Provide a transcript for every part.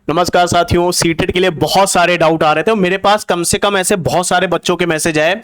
नमस्कार साथियों, सीटेट के लिए बहुत सारे डाउट आ रहे थे और मेरे पास कम से कम ऐसे बहुत सारे बच्चों के मैसेज आए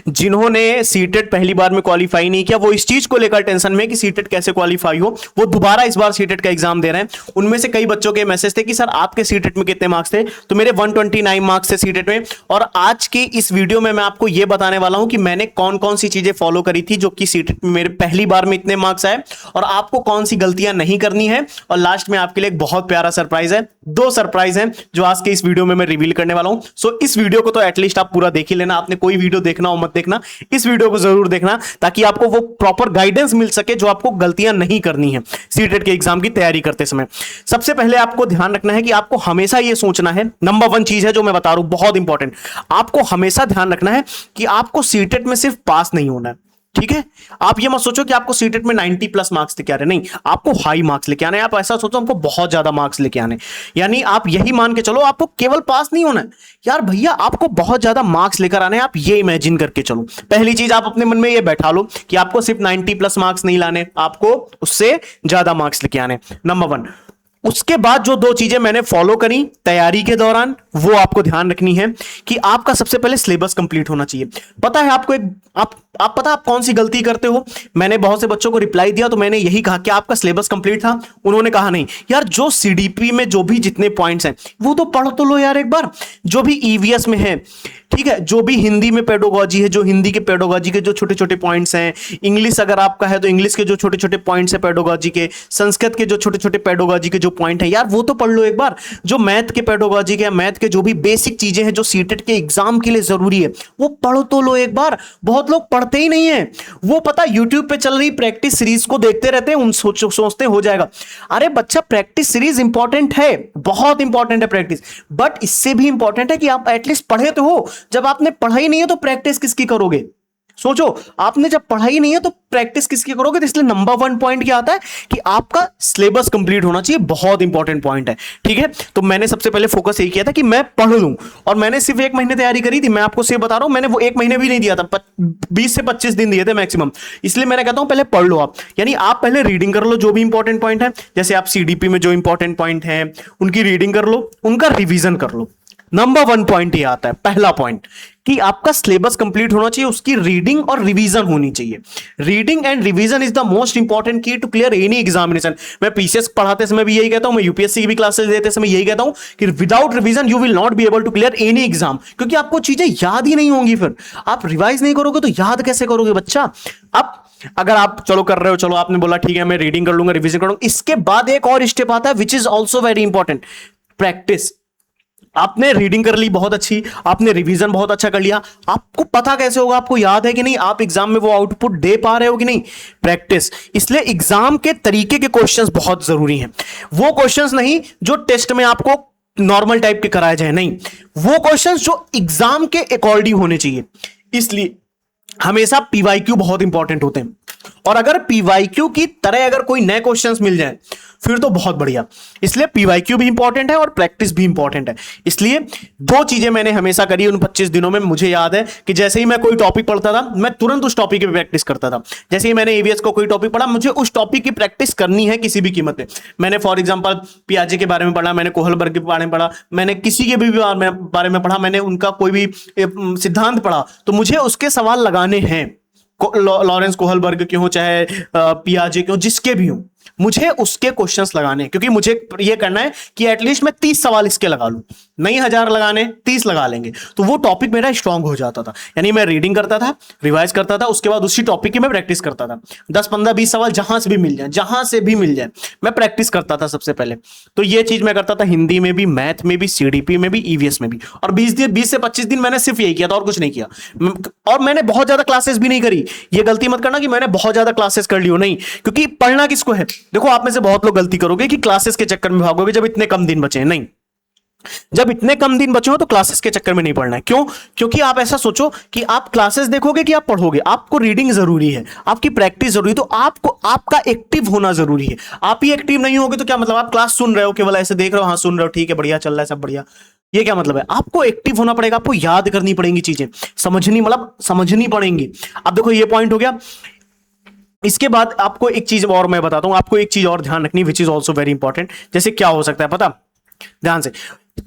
जिन्होंने सीटेट पहली बार में क्वालिफाई नहीं किया। वो इस चीज को लेकर टेंशन में कि सीटेट कैसे क्वालिफाई हो, वो दोबारा इस बार सीटेट का एग्जाम दे रहे हैं। उनमें से कई बच्चों के मैसेज थे कि सर आपके सीटेट में कितने मार्क्स थे, तो मेरे 129 मार्क्स थे सीटेट में। और आज की इस वीडियो में मैं आपको यह बताने वाला हूं कि मैंने कौन कौन सी चीजें फॉलो करी थी जो कि सीटेट में मेरे पहली बार में इतने मार्क्स आए और आपको कौन सी गलतियां नहीं करनी है। और लास्ट में आपके लिए एक बहुत प्यारा सरप्राइज है, दो सरप्राइज हैं जो आज के इस वीडियो में मैं रिवील करने वाला हूं। सो इस वीडियो को तो एटलीस्ट आप पूरा देख ही लेना। आपने कोई वीडियो देखना हो मत देखना, इस वीडियो को जरूर देखना ताकि आपको वो प्रॉपर गाइडेंस मिल सके जो आपको गलतियां नहीं करनी है सीटेट के एग्जाम की तैयारी करते समय। सबसे पहले आपको ध्यान रखना है कि आपको हमेशा यह सोचना है, नंबर 1 चीज है जो मैं बता रहा हूं बहुत इंपॉर्टेंट, आपको हमेशा ध्यान रखना है कि आपको सीटेट में सिर्फ पास नहीं होना है। ठीक है, आप ये मत सोचो कि आपको सीटेट में 90 प्लस मार्क्स लेके आ रहे, नहीं, आपको हाई मार्क्स लेके आने। आप ऐसा सोचो हमको बहुत ज्यादा मार्क्स लेके आने, यानी आप यही मान के चलो आपको केवल पास नहीं होना है यार भैया, आपको बहुत ज्यादा मार्क्स लेकर आने। आप ये इमेजिन करके चलो। पहली चीज आप अपने मन में ये बैठा लो कि आपको सिर्फ 90 प्लस मार्क्स नहीं लाने, आपको उससे ज्यादा मार्क्स लेके आने, नंबर 1। उसके बाद जो 2 चीजें मैंने फॉलो करी तैयारी के दौरान, वो आपको ध्यान रखनी है कि आपका सबसे पहले सिलेबस कंप्लीट होना चाहिए। पता है आपको आप पता आप कौन सी गलती करते हो। मैंने बहुत से बच्चों को रिप्लाई दिया तो मैंने यही कहा कि आपका सिलेबस कंप्लीट था। उन्होंने कहा नहीं यार, जो सीडीपी में जो भी जितने पॉइंट्स हैं वो तो पढ़ तो लो यार एक बार, जो भी ईवीएस में है, ठीक है, जो भी हिंदी में पेडोलॉजी है, जो हिंदी के पेडोलॉजी के जो छोटे छोटे पॉइंट्स हैं, इंग्लिश अगर आपका है तो इंग्लिश के जो छोटे छोटे पॉइंट्स हैं पेडोलॉजी के, संस्कृत के जो छोटे छोटे पेडोलॉजी के जो पॉइंट है यार वो तो पढ़ लो एक बार। जो मैथ के पेडोलॉजी के, मैथ के जो भी बेसिक चीजें हैं जो सीटेट के एग्जाम के लिए जरूरी है वो पढ़ो तो लो एक बार। बहुत लोग पढ़ते ही नहीं है, वो पता यूट्यूब पे चल रही प्रैक्टिस सीरीज को देखते रहते हैं, उन सोचते हो जाएगा। अरे बच्चा, प्रैक्टिस सीरीज इंपॉर्टेंट है, बहुत इंपॉर्टेंट है प्रैक्टिस, बट इससे भी इंपॉर्टेंट है कि आप एटलीस्ट पढ़े तो हो। जब आपने पढ़ाई नहीं है तो प्रैक्टिस किसकी करोगे? सोचो, आपने जब पढ़ाई नहीं है तो प्रैक्टिस किसकी करोगे? तो इसलिए नंबर 1 पॉइंट क्या आता है कि आपका सिलेबस कंप्लीट होना चाहिए, बहुत इंपॉर्टेंट पॉइंट है। ठीक है, तो मैंने सबसे पहले फोकस यही किया था कि मैं पढ़ लूं, और मैंने सिर्फ 1 महीने तैयारी करी थी। मैं आपको से बता रहा हूं, मैंने वो 1 महीने भी नहीं दिया था, 20 से 25 दिन दिए थे मैक्सिमम। इसलिए मैंने कहता हूं पहले पढ़ लो आप, यानी आप पहले रीडिंग कर लो जो भी इंपॉर्टेंट पॉइंट है। जैसे आप सीडीपी में जो इंपॉर्टेंट पॉइंट है उनकी रीडिंग कर लो, उनका रिवीजन कर लो। नंबर 1 पॉइंट ये आता है, पहला पॉइंट, कि आपका सिलेबस कंप्लीट होना चाहिए, उसकी रीडिंग और रिवीजन होनी चाहिए। Reading and revision is the most important की टू क्लियर एनी एग्जामिनेशन। मैं पीसीएस पढ़ाते समय भी यही कहता हूं, मैं यूपीएससी की भी क्लासेस देते समय यही कहता हूं कि without revision you will not be able to clear any exam, क्योंकि आपको चीजें याद ही नहीं होंगी। फिर आप रिवाइज नहीं करोगे तो याद कैसे करोगे बच्चा? अब अगर आप चलो कर रहे हो, चलो आपने बोला ठीक है मैं रीडिंग कर लूंगा, रिवीजन कर लूंगा, इसके बाद एक और स्टेप आता है which is also very important, practice. आपने रीडिंग कर ली बहुत अच्छी, आपने रिवीजन बहुत अच्छा कर लिया, आपको पता कैसे होगा आपको याद है कि नहीं, आप एग्जाम में वो आउटपुट दे पा रहे हो कि नहीं? प्रैक्टिस। इसलिए एग्जाम के तरीके के क्वेश्चंस बहुत जरूरी हैं। वो क्वेश्चंस नहीं जो टेस्ट में आपको नॉर्मल टाइप के कराए जाए, नहीं, वो क्वेश्चंस जो एग्जाम के अकॉर्डिंग होने चाहिए। इसलिए हमेशा पीवाईक्यू बहुत इंपॉर्टेंट होते हैं, और अगर पीवाईक्यू की तरह अगर कोई नए क्वेश्चंस मिल जाए फिर तो बहुत बढ़िया। इसलिए पीवाईक्यू भी इंपॉर्टेंट है और प्रैक्टिस भी इंपॉर्टेंट है। इसलिए 2 चीजें मैंने हमेशा करी उन 25 दिनों में। मुझे याद है कि जैसे ही मैं कोई टॉपिक पढ़ता था मैं तुरंत उस टॉपिक पे प्रैक्टिस करता था। जैसे ही मैंने एवीएस को कोई टॉपिक पढ़ा, मुझे उस टॉपिक की प्रैक्टिस करनी है किसी भी कीमत पे। मैंने फॉर एग्जांपल पियाजे के बारे में पढ़ा, मैंने कोहलबर्ग के बारे में पढ़ा, मैंने किसी के भी बारे में पढ़ा, मैंने उनका कोई भी सिद्धांत पढ़ा, तो मुझे उसके सवाल लगाने हैं। लॉरेंस कोहलबर्ग के हो चाहे पियाजे के हो, जिसके भी हो, मुझे उसके क्वेश्चंस लगाने हैं, क्योंकि मुझे ये करना है कि एटलीस्ट मैं 30 सवाल इसके लगा लूं, नहीं 1000 लगाने, 30 लगा लेंगे, तो वो टॉपिक मेरा स्ट्रांग हो जाता था। यानी मैं रीडिंग करता था, रिवाइज करता था, उसके बाद उसी टॉपिक की मैं प्रैक्टिस करता था। 10 15 20 सवाल जहां से भी मिल जाए, जहां से भी मिल जाए, मैं प्रैक्टिस करता था सबसे पहले। तो ये चीज मैं करता था हिंदी में भी, मैथ में भी, सीडीपी में भी, ईवीएस में भी। और 20 से 25 दिन मैंने सिर्फ यही किया था और कुछ नहीं किया। और मैंने बहुत ज्यादा क्लासेस भी नहीं करी। ये गलती मत करना कि मैंने बहुत ज्यादा क्लासेस कर ली हो, नहीं, क्योंकि पढ़ना किसको है? देखो, आप में से बहुत लोग गलती करोगे कि क्लासेस के चक्कर में भागोगे जब इतने कम दिन बचे हैं। नहीं, जब इतने कम दिन बचे हो तो क्लासेस के चक्कर में नहीं पढ़ना है। क्यों? क्योंकि आप ऐसा सोचो कि आप क्लासेस देखोगे कि आप पढ़ोगे। आपको रीडिंग जरूरी है, आपकी प्रैक्टिस जरूरी है, तो आपको आपका एक्टिव होना जरूरी है। आप ही एक्टिव नहीं होगे तो क्या मतलब? आप क्लास सुन रहे हो, केवल ऐसे देख रहे हो, हाँ सुन रहे हो, ठीक है, बढ़िया चल रहा है, सब बढ़िया, ये क्या मतलब है? आपको एक्टिव होना पड़ेगा, आपको याद करनी पड़ेंगी चीजें, समझनी पड़ेंगी। अब देखो ये पॉइंट हो गया। इसके बाद आपको एक चीज और मैं बताता हूं, आपको एक चीज और ध्यान रखनी, which is also very important. जैसे क्या हो सकता है पता? ध्यान से,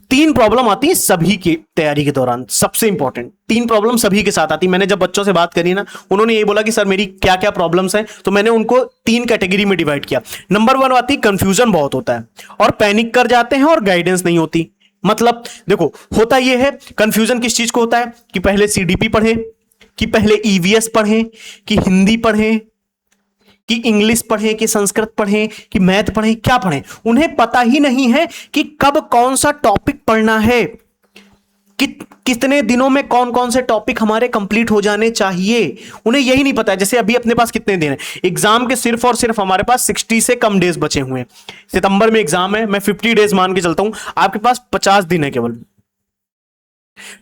3 प्रॉब्लम आती है सभी की तैयारी के दौरान, सबसे इंपॉर्टेंट 3 प्रॉब्लम सभी के साथ आती। मैंने जब बच्चों से बात करी ना, उन्होंने ये बोला कि सर मेरी क्या क्या प्रॉब्लम्स हैं, तो मैंने उनको 3 कैटेगरी में डिवाइड किया। नंबर 1 आती, कंफ्यूजन बहुत होता है और पैनिक कर जाते हैं और गाइडेंस नहीं होती। मतलब देखो, होता यह है, कंफ्यूजन किस चीज को होता है कि पहले सीडीपी पढ़े, कि पहले ईवीएस पढ़ें, कि हिंदी पढ़ें, कि इंग्लिश पढ़ें, कि संस्कृत पढ़ें, कि मैथ पढ़ें, क्या पढ़ें, उन्हें पता ही नहीं है कि कब कौन सा टॉपिक पढ़ना है, कितने दिनों में कौन कौन से टॉपिक हमारे कंप्लीट हो जाने चाहिए, उन्हें यही नहीं पता है। जैसे अभी अपने पास कितने दिन हैं एग्जाम के, सिर्फ और सिर्फ हमारे पास 60 से कम डेज बचे हुए हैं। सितंबर में एग्जाम है, मैं 50 डेज मान के चलता हूं, आपके पास 50 दिन है केवल,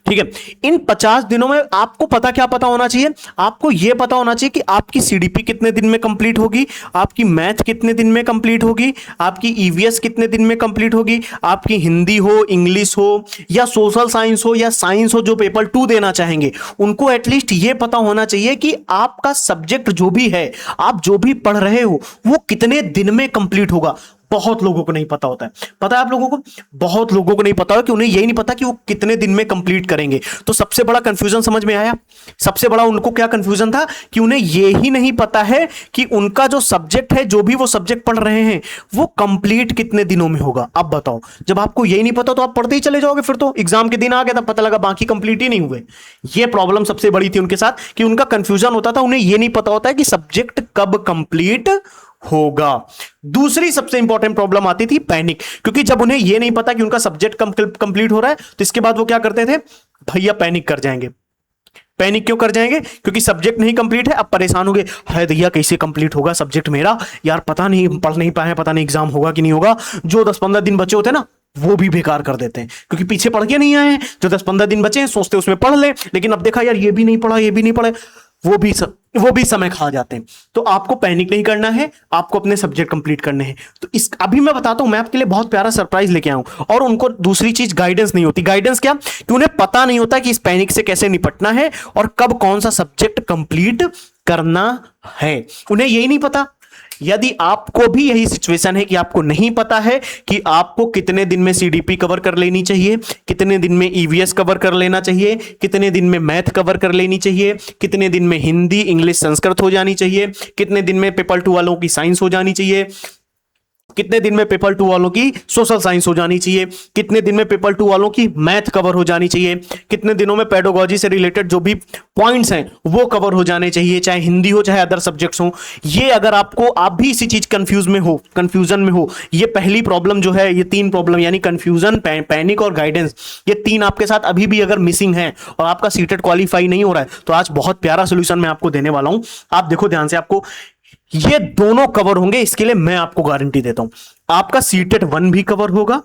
ठीक है। इन 50 दिनों में आपको क्या पता होना चाहिए, आपको यह पता होना चाहिए कि आपकी सीडीपी कितने दिन में कंप्लीट होगी, आपकी मैथ कितने दिन में कंप्लीट होगी, आपकी ईवीएस कितने दिन में कंप्लीट होगी, आपकी हिंदी हो, इंग्लिश हो या सोशल साइंस हो या साइंस हो, जो पेपर 2 देना चाहेंगे उनको एटलीस्ट यह पता होना चाहिए कि आपका सब्जेक्ट जो भी है, आप जो भी पढ़ रहे हो, वो कितने दिन में कंप्लीट होगा। बहुत लोगों को नहीं पता होता है, पता है आप लोगों को, बहुत लोगों को नहीं पता है कि उन्हें यही नहीं पता कि वो कितने दिन में कंप्लीट करेंगे। तो सबसे बड़ा कंफ्यूजन समझ में आया, सबसे बड़ा उनको क्या कंफ्यूजन था कि उन्हें यही नहीं पता है कि उनका जो सब्जेक्ट है, जो भी वो सब्जेक्ट पढ़ रहे हैं, वो कंप्लीट कितने दिनों में होगा। अब बताओ, जब आपको यही नहीं पता तो आप पढ़ते ही चले जाओगे, फिर तो एग्जाम के दिन आ गया, तब पता लगा बाकी कंप्लीट ही नहीं हुए। ये प्रॉब्लम सबसे बड़ी थी उनके साथ कि उनका कंफ्यूजन होता था, उन्हें यह नहीं पता होता है कि सब्जेक्ट कब कंप्लीट होगा। दूसरी सबसे इंपॉर्टेंट प्रॉब्लम आती थी पैनिक, क्योंकि जब उन्हें यह नहीं पता कि उनका सब्जेक्ट कंप्लीट हो रहा है, तो इसके बाद वो क्या करते थे, भैया पैनिक कर जाएंगे। पैनिक क्यों कर जाएंगे, क्योंकि सब्जेक्ट नहीं कंप्लीट है, अब परेशान हो गए, है भैया कैसे कंप्लीट होगा सब्जेक्ट मेरा, यार पता नहीं, पढ़ नहीं पाए, पता नहीं एग्जाम होगा कि नहीं होगा। जो 10-15 दिन बचे होते हैं ना, वो भी बेकार कर देते हैं, क्योंकि पीछे पढ़ के नहीं आए हैं। जो 10-15 दिन बचे हैं, सोचते उसमें पढ़ ले, लेकिन अब देखा यार ये भी नहीं पढ़ा, ये भी नहीं पढ़ा, वो भी समय खा जाते हैं। तो आपको पैनिक नहीं करना है, आपको अपने सब्जेक्ट कंप्लीट करने हैं। तो इस अभी मैं बताता हूं, मैं आपके लिए बहुत प्यारा सरप्राइज लेके आऊं। और उनको दूसरी चीज गाइडेंस नहीं होती। गाइडेंस क्या, कि उन्हें पता नहीं होता कि इस पैनिक से कैसे निपटना है और कब कौन सा सब्जेक्ट कंप्लीट करना है, उन्हें यही नहीं पता। यदि आपको भी यही सिचुएशन है कि आपको नहीं पता है कि आपको कितने दिन में सीडीपी कवर कर लेनी चाहिए, कितने दिन में ईवीएस कवर कर लेना चाहिए, कितने दिन में मैथ कवर कर लेनी चाहिए, कितने दिन में हिंदी इंग्लिश संस्कृत हो जानी चाहिए, कितने दिन में पेपर 2 वालों की साइंस हो जानी चाहिए, कितने दिन में पेपर 2 वालों की सोशल साइंस हो जानी चाहिए, कितने दिन में पेपर 2 वालों की मैथ कवर हो जानी चाहिए, कितने दिनों में पेडागोजी से रिलेटेड जो भी पॉइंट्स हैं वो कवर हो जाने चाहिए, चाहे हिंदी हो चाहे अदर सब्जेक्ट्स हो। ये अगर आप भी इसी चीज कंफ्यूजन में हो, ये पहली प्रॉब्लम जो है, ये 3 प्रॉब्लम यानी कंफ्यूजन, पैनिक और गाइडेंस, ये 3 आपके साथ अभी भी अगर मिसिंग है और आपका सीटेट क्वालिफाई नहीं हो रहा है, तो आज बहुत प्यारा सोल्यूशन मैं आपको देने वाला हूं। आप देखो ध्यान से, आपको ये दोनों कवर होंगे, इसके लिए मैं आपको गारंटी देता हूं। आपका सीटेट 1 भी कवर होगा,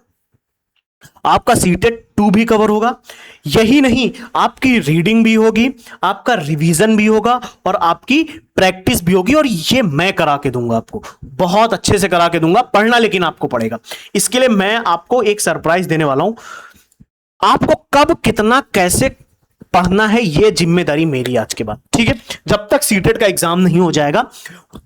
आपका सीटेट 2 भी कवर होगा। यही नहीं, आपकी रीडिंग भी होगी, आपका रिवीजन भी होगा और आपकी प्रैक्टिस भी होगी। और ये मैं करा के दूंगा, आपको बहुत अच्छे से करा के दूंगा। पढ़ना लेकिन आपको पड़ेगा। इसके लिए मैं आपको एक सरप्राइज देने वाला हूं। आपको कब कितना कैसे पढ़ना है, यह जिम्मेदारी मेरी आज के बाद, ठीक है। जब तक सीटेट का एग्जाम नहीं हो जाएगा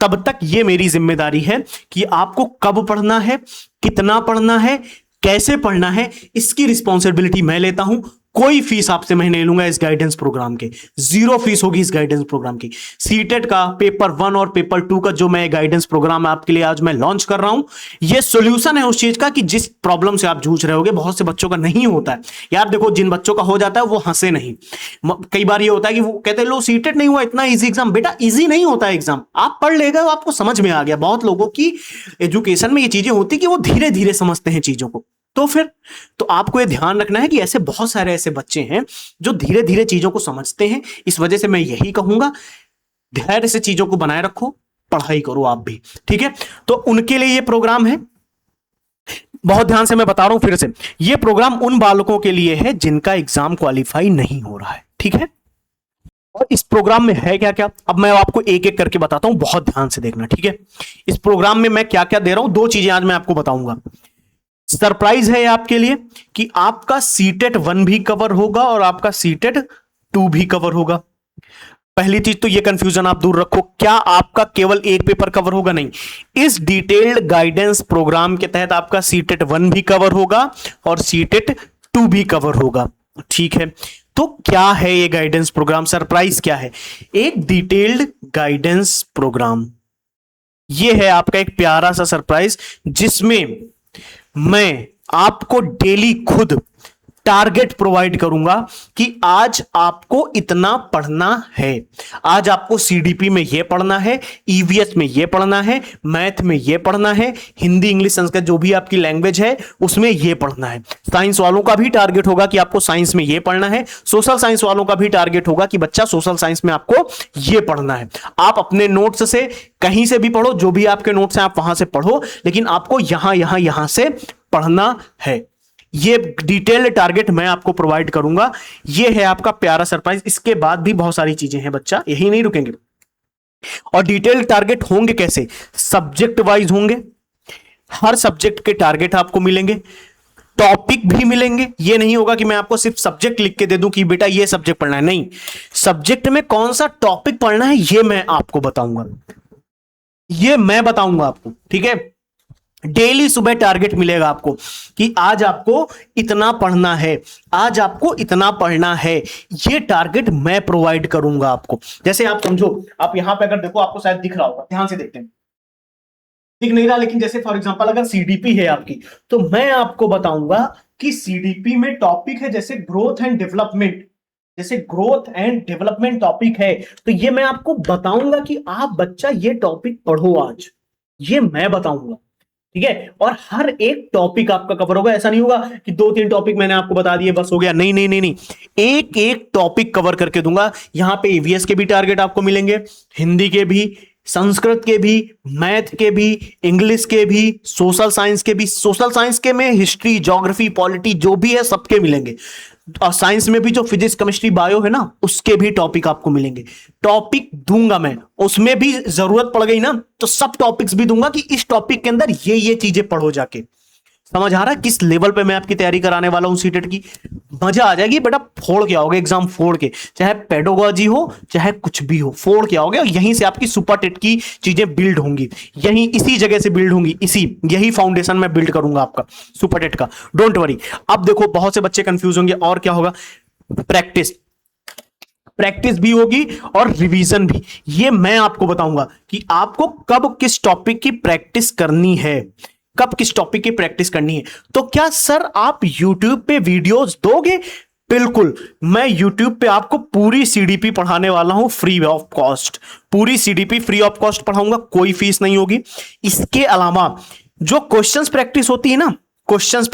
तब तक यह मेरी जिम्मेदारी है कि आपको कब पढ़ना है, कितना पढ़ना है, कैसे पढ़ना है, इसकी रिस्पॉन्सिबिलिटी मैं लेता हूं। कोई फीस आपसे मैं नहीं लूंगा इस गाइडेंस प्रोग्राम के, 0 फीस होगी इस गाइडेंस प्रोग्राम की। सीटेट का पेपर 1 और पेपर 2 का जो मैं गाइडेंस प्रोग्राम आपके लिए आज मैं लॉन्च कर रहा हूं, ये सॉल्यूशन है उस चीज का कि जिस प्रॉब्लम से आप जूझ रहे होगे, बहुत से बच्चों का नहीं होता है। यार देखो, जिन बच्चों का हो जाता है वो हंसे नहीं। कई बार ये होता है कि वो कहते हैं लो सीटेट नहीं हुआ, इतना इजी एग्जाम। बेटा इजी नहीं होता है एग्जाम, आप पढ़ लेगा आपको समझ में आ गया। बहुत लोगों की एजुकेशन में ये चीजें होती कि वो धीरे धीरे समझते हैं चीजों को। तो आपको यह ध्यान रखना है कि ऐसे बहुत सारे ऐसे बच्चे हैं जो धीरे धीरे चीजों को समझते हैं। इस वजह से मैं यही कहूंगा, धैर्य से चीजों को बनाए रखो, पढ़ाई करो आप भी, ठीक है। तो उनके लिए यह प्रोग्राम है। बहुत ध्यान से मैं बता रहा हूं फिर से, यह प्रोग्राम उन बालकों के लिए है जिनका एग्जाम क्वालिफाई नहीं हो रहा है, ठीक है। और इस प्रोग्राम में है क्या क्या, अब मैं आपको एक एक करके बताता हूं, बहुत ध्यान से देखना, ठीक है। इस प्रोग्राम में मैं क्या क्या दे रहा हूं, 2 चीजें आज मैं आपको बताऊंगा। सरप्राइज है आपके लिए कि आपका सीटेट 1 भी कवर होगा और आपका सीटेट 2 भी कवर होगा। पहली चीज तो ये कंफ्यूजन आप दूर रखो, क्या आपका केवल एक पेपर कवर होगा? नहीं, इस डिटेल्ड गाइडेंस प्रोग्राम के तहत आपका सीटेट 1 भी कवर होगा और सीटेट 2 भी कवर होगा। ठीक है, तो क्या है ये गाइडेंस प्रोग्राम? सरप्राइज क्या है? एक डिटेल्ड गाइडेंस प्रोग्राम, ये है आपका एक प्यारा सा सरप्राइज, जिसमें मैं आपको डेली खुद टारगेट प्रोवाइड करूंगा कि आज आपको इतना पढ़ना है, आज आपको सीडीपी में यह पढ़ना है, ईवीएस में यह पढ़ना है, मैथ में यह पढ़ना है, हिंदी इंग्लिश संस्कृत जो भी आपकी लैंग्वेज है उसमें यह पढ़ना है। साइंस वालों का भी टारगेट होगा कि आपको साइंस में यह पढ़ना है, सोशल साइंस वालों का भी टारगेट होगा कि बच्चा सोशल साइंस में आपको यह पढ़ना है। आप अपने नोट्स से कहीं से भी पढ़ो, जो भी आपके नोट्स हैं आप वहां से पढ़ो, लेकिन आपको यहां से पढ़ना है। ये डिटेल्ड टारगेट मैं आपको प्रोवाइड करूंगा। ये है आपका प्यारा सरप्राइज। इसके बाद भी बहुत सारी चीजें हैं बच्चा, यही नहीं रुकेंगे। और डिटेल्ड टारगेट होंगे कैसे? सब्जेक्ट वाइज होंगे, हर सब्जेक्ट के टारगेट आपको मिलेंगे, टॉपिक भी मिलेंगे। ये नहीं होगा कि मैं आपको सिर्फ सब्जेक्ट लिख के दे दूं कि बेटा ये सब्जेक्ट पढ़ना है, नहीं, सब्जेक्ट में कौन सा टॉपिक पढ़ना है ये मैं आपको बताऊंगा, ये मैं बताऊंगा आपको। ठीक है, डेली सुबह टारगेट मिलेगा आपको कि आज आपको इतना पढ़ना है, आज आपको इतना पढ़ना है, ये टारगेट मैं प्रोवाइड करूंगा आपको। जैसे आप समझो, आप यहां पे अगर देखो, आपको शायद दिख रहा होगा, ध्यान से देखते हैं, दिख नहीं रहा, लेकिन जैसे फॉर एग्जांपल अगर सीडीपी है आपकी, तो मैं आपको बताऊंगा कि सीडीपी में टॉपिक है जैसे ग्रोथ एंड डेवलपमेंट, जैसे ग्रोथ एंड डेवलपमेंट टॉपिक है, तो ये मैं आपको बताऊंगा कि आप बच्चा ये टॉपिक पढ़ो आज, ये मैं बताऊंगा। ठीक है, और हर एक टॉपिक आपका कवर होगा। ऐसा नहीं होगा कि 2-3 टॉपिक मैंने आपको बता दिए बस हो गया, नहीं नहीं नहीं नहीं, एक एक टॉपिक कवर करके दूंगा। यहां पे ईवीएस के भी टारगेट आपको मिलेंगे, हिंदी के भी, संस्कृत के भी, मैथ के भी, इंग्लिश के भी, सोशल साइंस के भी। सोशल साइंस के में हिस्ट्री, ज्योग्राफी, पॉलिटी जो भी है सबके मिलेंगे, और साइंस में भी जो फिजिक्स, केमिस्ट्री, बायो है ना, उसके भी टॉपिक आपको मिलेंगे। टॉपिक दूंगा मैं, उसमें भी जरूरत पड़ गई ना तो सब टॉपिक्स भी दूंगा कि इस टॉपिक के अंदर ये चीजें पढ़ो जाके। समझ आ रहा है किस लेवल पे मैं आपकी तैयारी कराने वाला हूं सीटेट की? मजा आ जाएगी बेटा, फोड़ के आओगे एग्जाम, फोड़ के, चाहे पेडोलॉजी हो चाहे कुछ भी हो, फोड़ के आओगे, और यहीं से आपकी सुपर टेट की चीजें बिल्ड होंगी, यहीं इसी जगह से बिल्ड होंगी, यही फाउंडेशन में बिल्ड करूंगा आपका सुपर टेट का, डोंट वरी। अब देखो, बहुत से बच्चे कंफ्यूज होंगे, और क्या होगा? प्रैक्टिस, प्रैक्टिस भी होगी और रिवीजन भी। ये मैं आपको बताऊंगा कि आपको कब किस टॉपिक की प्रैक्टिस करनी है, कब किस टॉपिक की प्रैक्टिस करनी है। तो क्या सर आप YouTube पे वीडियोस दोगे? बिल्कुल, मैं YouTube पे आपको पूरी सीडीपी पढ़ाने वाला हूं फ्री ऑफ कॉस्ट, पूरी सीडीपी फ्री ऑफ कॉस्ट पढ़ाऊंगा, कोई फीस नहीं होगी। इसके अलावा जो क्वेश्चंस प्रैक्टिस होती है ना, क्वेश्चंस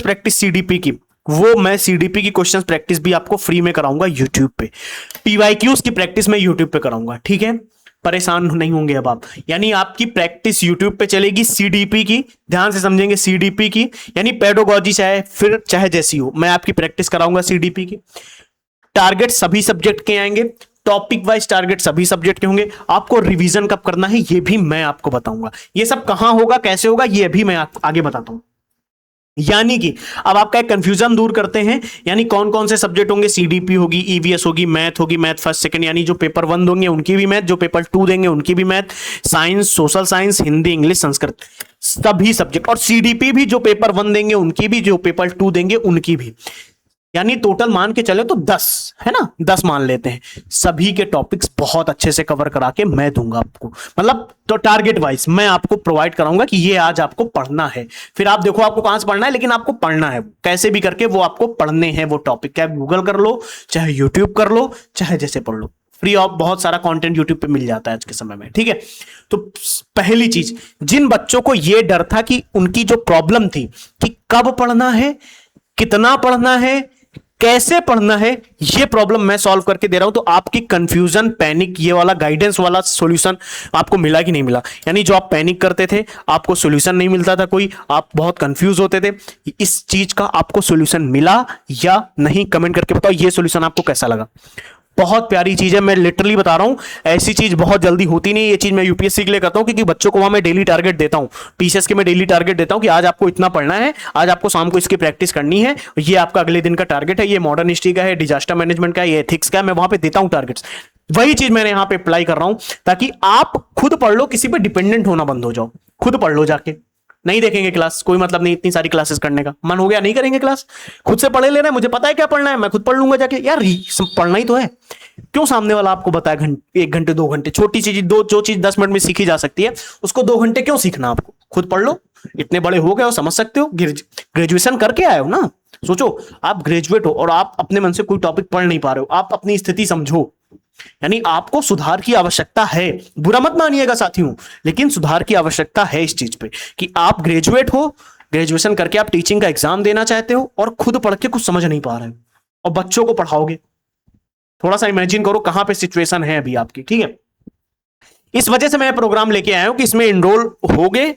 प्रैक्टिस सीडीपी की, वो मैं सीडीपी की क्वेश्चंस प्रैक्टिस भी आपको फ्री में कराऊंगा YouTube पे। पीवाईक्यूज की प्रैक्टिस मैं YouTube पे कराऊंगा। ठीक है, परेशान नहीं होंगे अब आप, यानी आपकी प्रैक्टिस YouTube पे चलेगी सीडीपी की, ध्यान से समझेंगे, सीडीपी की, यानी पेडोलॉजी चाहे जैसी हो, मैं आपकी प्रैक्टिस कराऊंगा सीडीपी की। टारगेट सभी सब्जेक्ट के आएंगे, टॉपिक वाइज टारगेट सभी सब्जेक्ट के होंगे। आपको रिवीजन कब करना है ये भी मैं आपको बताऊंगा। ये सब कहां होगा, कैसे होगा, ये भी मैं आगे बताता हूं। यानी कि अब आपका एक कंफ्यूजन दूर करते हैं, यानी कौन कौन से सब्जेक्ट होंगे? सीडीपी होगी, ईवीएस होगी, मैथ होगी, मैथ फर्स्ट सेकंड, यानी जो पेपर 1 देंगे उनकी भी मैथ, जो पेपर 2 देंगे उनकी भी math, science, social science, Hindi, English, Sanskrit, सभी सब्जेक्ट, और सीडीपी भी जो पेपर 1 देंगे उनकी भी, जो पेपर 2 देंगे उनकी भी, यानी टोटल मान के चले तो 10 है ना, 10 मान लेते हैं। सभी के टॉपिक्स बहुत अच्छे से कवर करा के मैं दूंगा आपको, मतलब तो टारगेट वाइज मैं आपको प्रोवाइड कराऊंगा कि ये आज आपको पढ़ना है। फिर आप देखो आपको कहां से पढ़ना है, लेकिन आपको पढ़ना है कैसे भी करके, वो आपको पढ़ने हैं वो टॉपिक। क्या गूगल कर लो, चाहे यूट्यूब कर लो, चाहे जैसे पढ़ लो, फ्री ऑफ बहुत सारा कंटेंट यूट्यूब पे मिल जाता है आज के समय में। ठीक है, तो पहली चीज, जिन बच्चों को यह डर था कि उनकी जो प्रॉब्लम थी कि कब पढ़ना है, कितना पढ़ना है, कैसे पढ़ना है, ये प्रॉब्लम मैं सॉल्व करके दे रहा हूं। तो आपकी कंफ्यूजन, पैनिक, ये वाला गाइडेंस वाला सॉल्यूशन आपको मिला कि नहीं मिला? यानी जो आप पैनिक करते थे, आपको सॉल्यूशन नहीं मिलता था कोई, आप बहुत कंफ्यूज होते थे, इस चीज का आपको सॉल्यूशन मिला या नहीं? कमेंट करके बताओ ये सॉल्यूशन आपको कैसा लगा। बहुत प्यारी चीज है, मैं लिटरली बता रहा हूं, ऐसी चीज बहुत जल्दी होती नहीं। ये चीज मैं यूपीएससी के लिए करता हूं, क्योंकि बच्चों को वहां मैं डेली टारगेट देता हूं। टीसीएस के मैं डेली टारगेट देता हूं कि आज आपको इतना पढ़ना है, आज आपको शाम को इसकी प्रैक्टिस करनी है, ये आपका अगले दिन का टारगेट है, ये मॉडर्न हिस्ट्री का है, डिजास्टर मैनेजमेंट का है, ये एथिक्स का है, मैं वहां पे देता हूं टारगेट्स। वही चीज मैंने यहां पे अप्लाई कर रहा हूं, ताकि आप खुद पढ़ लो, किसी पे डिपेंडेंट होना बंद हो जाओ, खुद पढ़ लो जाके। नहीं देखेंगे क्लास, कोई मतलब नहीं इतनी सारी क्लासेस करने का, मन हो गया नहीं करेंगे क्लास, खुद से पढ़े लेना है, मुझे पता है क्या पढ़ना है, मैं खुद पढ़ लूंगा जाके। यार पढ़ना ही तो है, क्यों सामने वाला आपको बताए 1 घंटे 2 घंटे, छोटी चीज जो चीज 10 मिनट में सीखी जा सकती है उसको 2 घंटे क्यों सीखना आपको, खुद पढ़ लो। इतने बड़े हो गए हो, समझ सकते हो, ग्रेजुएशन करके आए हो ना। सोचो आप ग्रेजुएट हो और आप अपने मन से कोई टॉपिक पढ़ नहीं पा रहे हो, आप अपनी स्थिति समझो, यानी आपको सुधार की आवश्यकता है। बुरा मत मानिएगा साथियों, लेकिन सुधार की आवश्यकता है इस चीज पे कि आप ग्रेजुएट हो, ग्रेजुएशन करके आप टीचिंग का एग्जाम देना चाहते हो और खुद पढ़ के कुछ समझ नहीं पा रहे हो और बच्चों को पढ़ाओगे। थोड़ा सा इमेजिन करो कहां पे सिचुएशन है अभी आपकी, ठीक है। इस वजह से मैं प्रोग्राम लेके आया हूं कि इसमें इनरोल हो गए,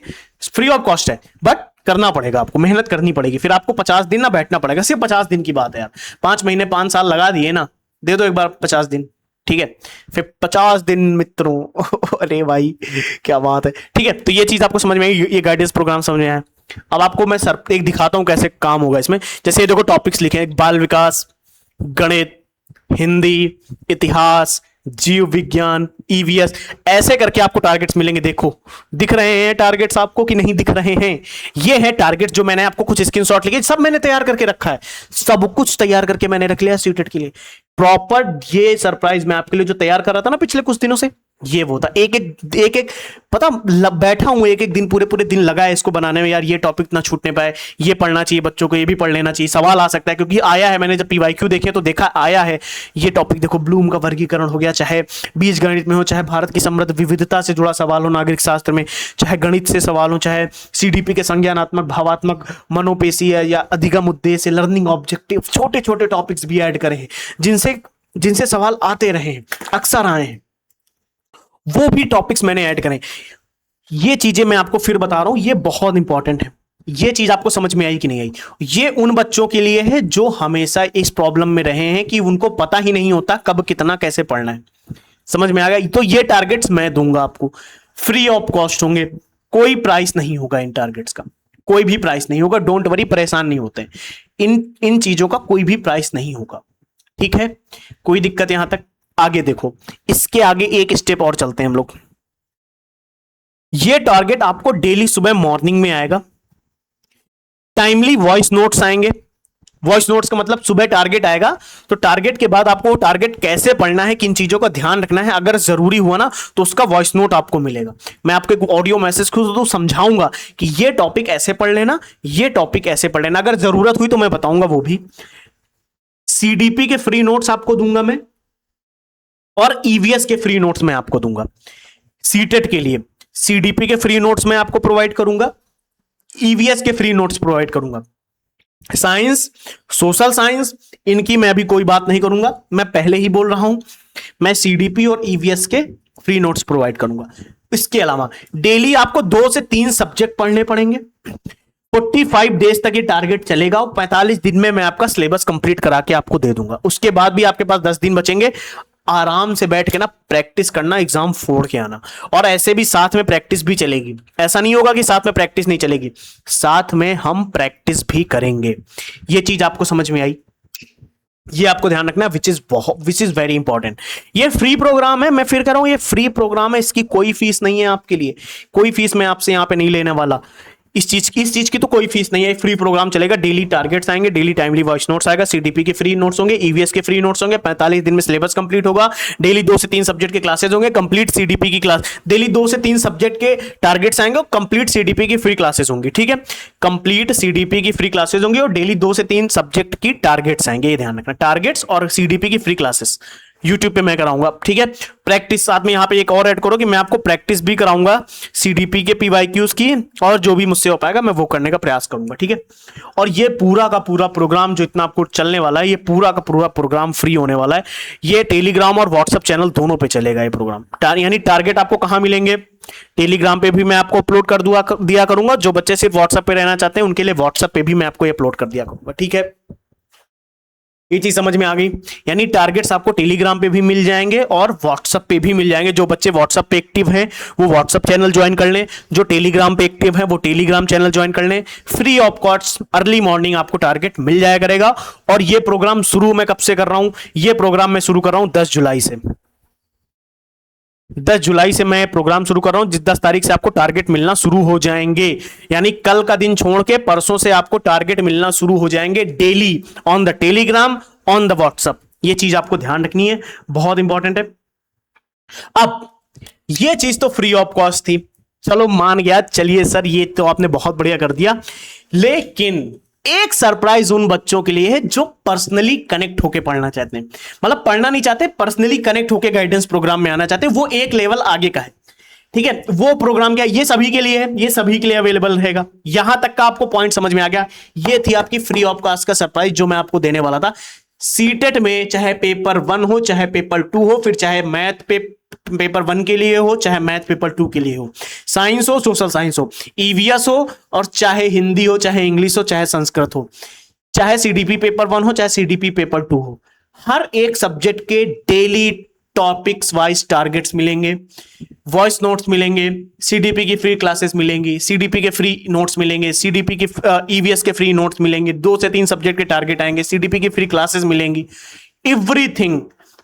फ्री ऑफ कॉस्ट है, बट करना पड़ेगा आपको, मेहनत करनी पड़ेगी। फिर आपको 50 दिन ना बैठना पड़ेगा, सिर्फ 50 दिन की बात है यार, 5 महीने 5 साल लगा दिए ना, दे दो एक बार 50 दिन, ठीक है। फिर 50 दिन मित्रों अरे भाई क्या बात है, ठीक है। तो ये चीज आपको समझ में आई, ये गाइडेंस प्रोग्राम समझ में आया। अब आपको मैं सर एक दिखाता हूं कैसे काम होगा इसमें। जैसे ये देखो टॉपिक्स लिखे हैं, बाल विकास, गणित, हिंदी, इतिहास, जीव विज्ञान, ईवीएस, ऐसे करके आपको टारगेट्स मिलेंगे। देखो दिख रहे हैं टारगेट्स आपको कि नहीं दिख रहे हैं? ये है टारगेट जो मैंने आपको कुछ स्क्रीनशॉट लिए, सब मैंने तैयार करके रखा है, सब कुछ तैयार करके मैंने रख लिया सीटेट के लिए प्रॉपर। ये सरप्राइज मैं आपके लिए जो तैयार कर रहा था ना पिछले कुछ दिनों से, ये वो था। एक पता बैठा हूं एक दिन, पूरे दिन लगा है इसको बनाने में, यार ये टॉपिक ना छूटने पाए, ये पढ़ना चाहिए बच्चों को, ये भी पढ़ लेना चाहिए, सवाल आ सकता है क्योंकि आया है, मैंने जब पीवाईक्यू देखे तो देखा आया है ये टॉपिक। देखो ब्लूम का वर्गीकरण हो गया, चाहे बीज गणित में हो, चाहे भारत की समृद्ध विविधता से जुड़ा सवाल हो नागरिक शास्त्र में, चाहे गणित से सवाल हो, चाहे सीडीपी के संज्ञानात्मक, भावात्मक, मनोपेशीय या अधिगम उद्देश्य, लर्निंग ऑब्जेक्टिव, छोटे छोटे टॉपिक्स भी ऐड करे हैं जिनसे सवाल आते रहे हैं, अक्सर आए हैं, वो भी टॉपिक्स मैंने ऐड करें। ये चीजें मैं आपको फिर बता रहा हूं, ये बहुत इंपॉर्टेंट है। ये चीज आपको समझ में आई कि नहीं आई? ये उन बच्चों के लिए है जो हमेशा इस प्रॉब्लम में रहे हैं कि उनको पता ही नहीं होता कब कितना कैसे पढ़ना है। समझ में आ गया? तो ये टारगेट्स मैं दूंगा आपको, फ्री ऑफ कॉस्ट होंगे, कोई प्राइस नहीं होगा इन टारगेट्स का, कोई भी प्राइस नहीं होगा। डोंट वरी, परेशान नहीं होते, इन चीजों का कोई भी प्राइस नहीं होगा, ठीक है। कोई दिक्कत यहां तक? आगे देखो, इसके आगे एक स्टेप और चलते हैं हम लोग। ये टारगेट आपको डेली सुबह मॉर्निंग में आएगा, टाइमली वॉइस नोट्स आएंगे। वॉइस नोट्स का मतलब सुबह टारगेट आएगा तो टारगेट के बाद आपको टारगेट कैसे पढ़ना है, किन चीजों का ध्यान रखना है, अगर जरूरी हुआ ना तो उसका वॉइस नोट आपको मिलेगा। मैं आपको एक ऑडियो मैसेज खुद समझाऊंगा कि ये टॉपिक ऐसे पढ़ लेना, ये टॉपिक ऐसे पढ़ लेना, अगर जरूरत हुई तो मैं बताऊंगा वो भी। सीडीपी के फ्री नोट्स आपको दूंगा मैं, और ईवीएस के फ्री नोट्स मैं आपको दूंगा। सीटेट के लिए सीडीपी के फ्री नोट्स मैं आपको प्रोवाइड करूंगा, ईवीएस के फ्री नोट्स प्रोवाइड करूंगा। साइंस, सोशल साइंस, इनकी मैं अभी कोई बात नहीं करूंगा, मैं पहले ही बोल रहा हूं, मैं सीडीपी और ईवीएस के फ्री नोट्स प्रोवाइड करूंगा। इसके अलावा डेली आपको 2 से 3 सब्जेक्ट पढ़ने पड़ेंगे। 45 डेज तक ये टारगेट चलेगा और 45 दिन में मैं आपका सिलेबस कंप्लीट करा के आपको दे दूंगा। उसके बाद भी आपके पास 10 दिन बचेंगे, आराम से बैठ के ना प्रैक्टिस करना, एग्जाम फोड़ के आना। और ऐसे भी साथ में प्रैक्टिस भी चलेगी, ऐसा नहीं होगा कि साथ में प्रैक्टिस नहीं चलेगी, साथ में हम प्रैक्टिस भी करेंगे। ये चीज आपको समझ में आई? ये आपको ध्यान रखना, विच इज वेरी इंपॉर्टेंट। ये फ्री प्रोग्राम है, मैं फिर कह रहा हूं ये फ्री प्रोग्राम है, इसकी कोई फीस नहीं है आपके लिए, कोई फीस मैं आपसे यहां पे नहीं लेने वाला। इस चीज की तो कोई फीस नहीं है, फ्री प्रोग्राम चलेगा, डेली टारगेट्स आएंगे, डेली टाइमली वॉइस नोट्स आएगा, सीडीपी के फ्री नोट्स होंगे, ईवीएस के फ्री नोट्स होंगे, 45 दिन में सिलेबस कंप्लीट होगा, डेली 2 से 3 सब्जेक्ट के क्लासेस होंगे, कंप्लीट सीडीपी की क्लास, डेली 2 से 3 सब्जेक्ट के टारगेट्स आएंगे, कंप्लीट सीडीपी की फ्री क्लासेस होंगी, ठीक है। कंप्लीट सीडीपी की फ्री क्लासेस होंगी और डेली 2 से 3 सब्जेक्ट की टारगेट्स आएंगे, ये ध्यान रखना, टारगेट्स और सीडीपी की फ्री क्लासेस यूट्यूब पे मैं कराऊंगा, ठीक है। प्रैक्टिस साथ में यहां पे एक और ऐड करो कि मैं आपको प्रैक्टिस भी कराऊंगा सीडीपी के पीवाईक्यूज की, और जो भी मुझसे हो पाएगा मैं वो करने का प्रयास करूंगा, ठीक है। और ये पूरा का पूरा प्रोग्राम जो इतना आपको चलने वाला है, ये पूरा का पूरा प्रोग्राम फ्री होने वाला है। ये टेलीग्राम और व्हाट्सएप चैनल दोनों पे चलेगा ये प्रोग्राम। यानी टारगेट आपको कहां मिलेंगे? टेलीग्राम पे भी मैं आपको अपलोड कर दिया करूंगा, जो बच्चे सिर्फ व्हाट्सएप पे रहना चाहते हैं उनके लिए व्हाट्सएप पे भी मैं आपको अपलोड कर दिया करूंगा, ठीक है। ये चीज समझ में आ गई। यानी टारगेट्स आपको टेलीग्राम पे भी मिल जाएंगे और व्हाट्सएप पे भी मिल जाएंगे। जो बच्चे व्हाट्सएप पे एक्टिव हैं वो व्हाट्सएप चैनल ज्वाइन कर लें, जो टेलीग्राम पे एक्टिव हैं वो टेलीग्राम चैनल ज्वाइन कर लें। Free of cost early morning आपको टारगेट मिल जाया करेगा। और ये प्रोग्राम शुरू मैं कब से कर रहा हूं? ये प्रोग्राम मैं शुरू कर रहा हूं 10 जुलाई से। 10 जुलाई से मैं प्रोग्राम शुरू कर रहा हूं, जिस 10 तारीख से आपको टारगेट मिलना शुरू हो जाएंगे। यानी कल का दिन छोड़ के परसों से आपको टारगेट मिलना शुरू हो जाएंगे daily on the Telegram, on the WhatsApp. ये चीज आपको ध्यान रखनी है, बहुत इंपॉर्टेंट है। अब ये चीज तो फ्री ऑफ कॉस्ट थी, चलो मान गया, चलिए सर ये तो आपने बहुत बढ़िया कर दिया। लेकिन एक सरप्राइज उन बच्चों के लिए है जो पर्सनली कनेक्ट होके पढ़ना चाहते हैं, मतलब पढ़ना नहीं चाहते, पर्सनली कनेक्ट होके गाइडेंस प्रोग्राम में आना चाहते हैं। वो एक लेवल आगे का है, ठीक है। वो प्रोग्राम क्या है? ये सभी के लिए है, ये सभी के लिए अवेलेबल रहेगा। यहां तक का आपको पॉइंट समझ में आ गया? ये थी आपकी फ्री ऑफ कॉस्ट का सरप्राइज जो मैं आपको देने वाला था। सीटेट में चाहे पेपर 1 हो, चाहे पेपर 2 हो, फिर चाहे मैथ पेपर 1 के लिए हो, चाहे मैथ पेपर 2 के लिए हो, साइंस हो, सोशल साइंस हो, ईवीएस हो, और चाहे हिंदी हो, चाहे इंग्लिश हो, चाहे संस्कृत हो, चाहे सीडीपी पेपर 1 हो, चाहे सीडीपी पेपर 2 हो, हर एक सब्जेक्ट के डेली टॉपिक्स वाइज टारगेट्स मिलेंगे, वॉइस नोट्स मिलेंगे, सीडीपी की फ्री क्लासेस मिलेंगी, सीडीपी के फ्री नोट्स मिलेंगे, सीडीपी के ईवीएस के फ्री नोट्स मिलेंगे, 2 से 3 सब्जेक्ट के टारगेट आएंगे, सीडीपी की फ्री क्लासेस मिलेंगी। Everything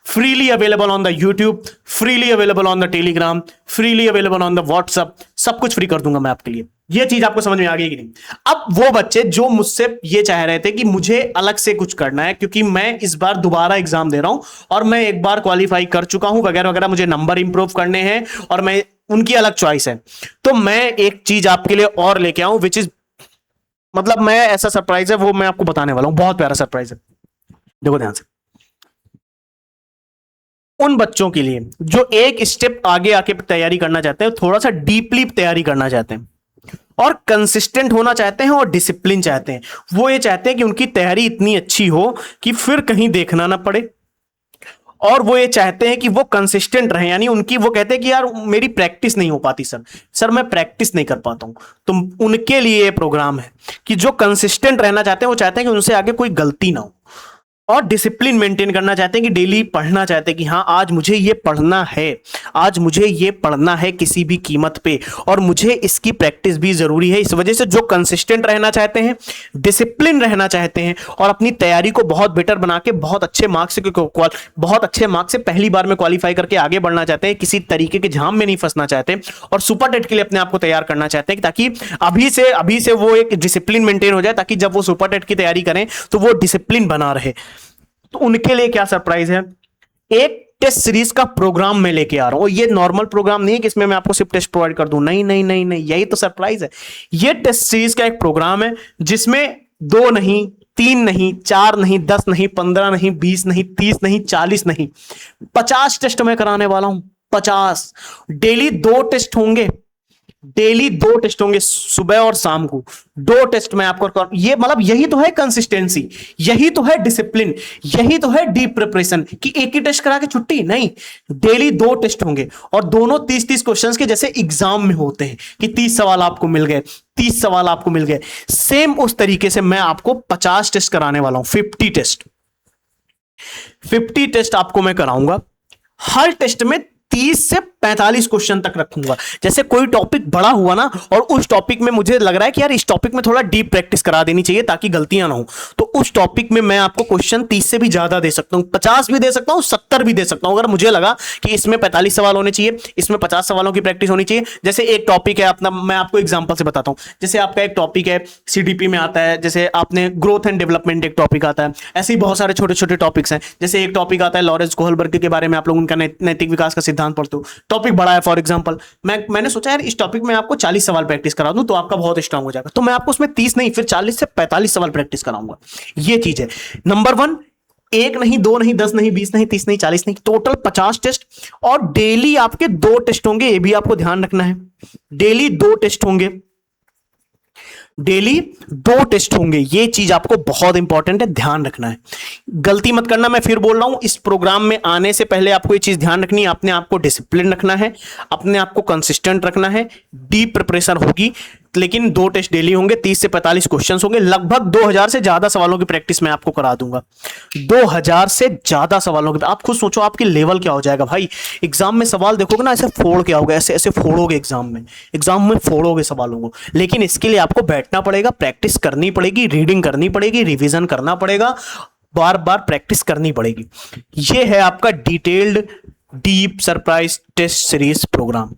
freely available on the YouTube, freely available on the Telegram, freely available on the WhatsApp, सब कुछ फ्री कर दूंगा मैं आपके लिए। ये चीज आपको समझ में आ गई कि नहीं? अब वो बच्चे जो मुझसे ये चाह रहे थे कि मुझे अलग से कुछ करना है, क्योंकि मैं इस बार दोबारा एग्जाम दे रहा हूं और मैं एक बार क्वालिफाई कर चुका हूं वगैरह वगैरह, मुझे नंबर इंप्रूव करने हैं और मैं उनकी अलग चॉइस है। तो मैं एक चीज आपके लिए और लेके आऊं विच इज, मतलब मैं ऐसा सरप्राइज है वो मैं आपको बताने वाला हूं, बहुत प्यारा सरप्राइज है। देखो ध्यान से, उन बच्चों के लिए जो एक स्टेप आगे आके तैयारी करना चाहते हैं, थोड़ा सा डीपली तैयारी करना चाहते हैं और कंसिस्टेंट होना चाहते हैं और डिसिप्लिन चाहते हैं, वो ये चाहते हैं कि उनकी तैयारी इतनी अच्छी हो कि फिर कहीं देखना ना पड़े, और वो ये चाहते हैं कि वो कंसिस्टेंट रहे। यानी उनकी, वो कहते हैं कि यार मेरी प्रैक्टिस नहीं हो पाती सर मैं प्रैक्टिस नहीं कर पाता हूं। तो उनके लिए ये प्रोग्राम है कि जो कंसिस्टेंट रहना चाहते हैं, वो चाहते हैं कि उनसे आगे कोई गलती ना हो, और डिसिप्लिन मेंटेन करना चाहते हैं कि डेली पढ़ना चाहते हैं कि हाँ आज मुझे ये पढ़ना है, आज मुझे ये पढ़ना है किसी भी कीमत पे, और मुझे इसकी प्रैक्टिस भी जरूरी है। इस वजह से जो कंसिस्टेंट रहना चाहते हैं, डिसिप्लिन रहना चाहते हैं और अपनी तैयारी को बहुत बेटर बना के बहुत अच्छे मार्क्स से पहली बार में क्वालिफाई करके आगे बढ़ना चाहते हैं, किसी तरीके के झाम में नहीं फंसना चाहते और सुपर टेट के लिए अपने आप को तैयार करना चाहते हैं, ताकि अभी से वो एक डिसिप्लिन मेंटेन हो जाए, ताकि जब वो सुपर टेट की तैयारी करें तो वो डिसिप्लिन बना रहे। तो उनके लिए क्या सरप्राइज है? एक टेस्ट सीरीज का प्रोग्राम मैं लेके आ रहा हूं। ये नॉर्मल प्रोग्राम नहीं है कि इसमें मैं आपको सिर्फ टेस्ट प्रोवाइड कर दूं, नहीं नहीं नहीं नहीं, यही तो सरप्राइज है। ये टेस्ट सीरीज का एक प्रोग्राम है जिसमें 2 नहीं, 3 नहीं, 4 नहीं, 10 नहीं, 15 नहीं, 20 नहीं, 30 नहीं, 40 नहीं, 50 टेस्ट मैं कराने वाला हूं। 50 डेली 2 टेस्ट होंगे, डेली 2 टेस्ट होंगे, सुबह और शाम को 2 टेस्ट मैं आपको, ये मतलब यही तो है कंसिस्टेंसी, यही तो है डिसिप्लिन, यही तो है डीप प्रिपरेशन कि एक ही टेस्ट करा के छुट्टी नहीं, डेली 2 टेस्ट होंगे और दोनों 30-30 क्वेश्चंस के जैसे एग्जाम में होते हैं कि 30 सवाल आपको मिल गए, 30 सवाल आपको मिल गए। सेम उस तरीके से मैं आपको 50 टेस्ट कराने वाला हूं, 50 टेस्ट आपको मैं कराऊंगा। हर टेस्ट में 30 से 45 क्वेश्चन तक रखूंगा। जैसे कोई टॉपिक बड़ा हुआ ना और उस टॉपिक में मुझे लग रहा है कि यार इस टॉपिक में थोड़ा डीप प्रैक्टिस करा देनी चाहिए ताकि गलतियां ना हो, तो उस टॉपिक में मैं आपको क्वेश्चन 30 से भी ज्यादा दे सकता हूं, 50 भी दे सकता हूं, 70 भी दे सकता हूं। अगर मुझे लगा कि इसमें 45 सवाल होने चाहिए, इसमें 50 सवालों की प्रैक्टिस होनी चाहिए। जैसे एक टॉपिक है अपना, मैं आपको एग्जाम्पल से बताता हूं। जैसे आपका एक टॉपिक है सीडीपी में आता है, जैसे आपने ग्रोथ एंड डेवलपमेंट एक टॉपिक आता है, ऐसे ही बहुत सारे छोटे छोटे टॉपिक्स हैं। जैसे एक टॉपिक आता है लॉरेंस कोहलबर्ग के बारे में, आप लोग उनका नैतिक विकास का सिद्धांत पढ़ते हो, टॉपिक बड़ा है। फॉर एग्जांपल मैंने सोचा यार इस टॉपिक में आपको 40 सवाल प्रैक्टिस करा दूं तो आपका बहुत स्ट्रांग हो जाएगा, तो मैं आपको उसमें 30 नहीं फिर 40 से 45 सवाल प्रैक्टिस कराऊंगा। ये चीज है नंबर 1। 1 नहीं, 2 नहीं, 10 नहीं, 20 नहीं, 30 नहीं, 40 नहीं, टोटल 50 टेस्ट। और डेली आपके 2 टेस्ट होंगे, ये भी आपको ध्यान रखना है। डेली 2 टेस्ट होंगे, डेली 2 टेस्ट होंगे, ये चीज आपको बहुत इंपॉर्टेंट है, ध्यान रखना है, गलती मत करना। मैं फिर बोल रहा हूं, इस प्रोग्राम में आने से पहले आपको ये चीज ध्यान रखनी है, अपने आप को डिसिप्लिन रखना है, अपने आप को कंसिस्टेंट रखना है, डीप प्रिपरेशन होगी। लेकिन 2 टेस्ट डेली होंगे, 30 से 45 क्वेश्चंस होंगे, लगभग 2000 से ज्यादा सवालों की प्रैक्टिस मैं आपको करा दूंगा। 2000 से ज्यादा सवालों की, आप खुद सोचो आपकी लेवल क्या हो जाएगा भाई। एग्जाम में सवाल देखोगे ना, ऐसे फोड़ के आओगे, ऐसे ऐसे फोड़ोगे एग्जाम में फोड़ोगे सवालों को। लेकिन इसके लिए आपको बैठना पड़ेगा, प्रैक्टिस करनी पड़ेगी, रीडिंग करनी पड़ेगी, रिविजन करना पड़ेगा, बार बार प्रैक्टिस करनी पड़ेगी। यह है आपका detailed deep surprise test series program.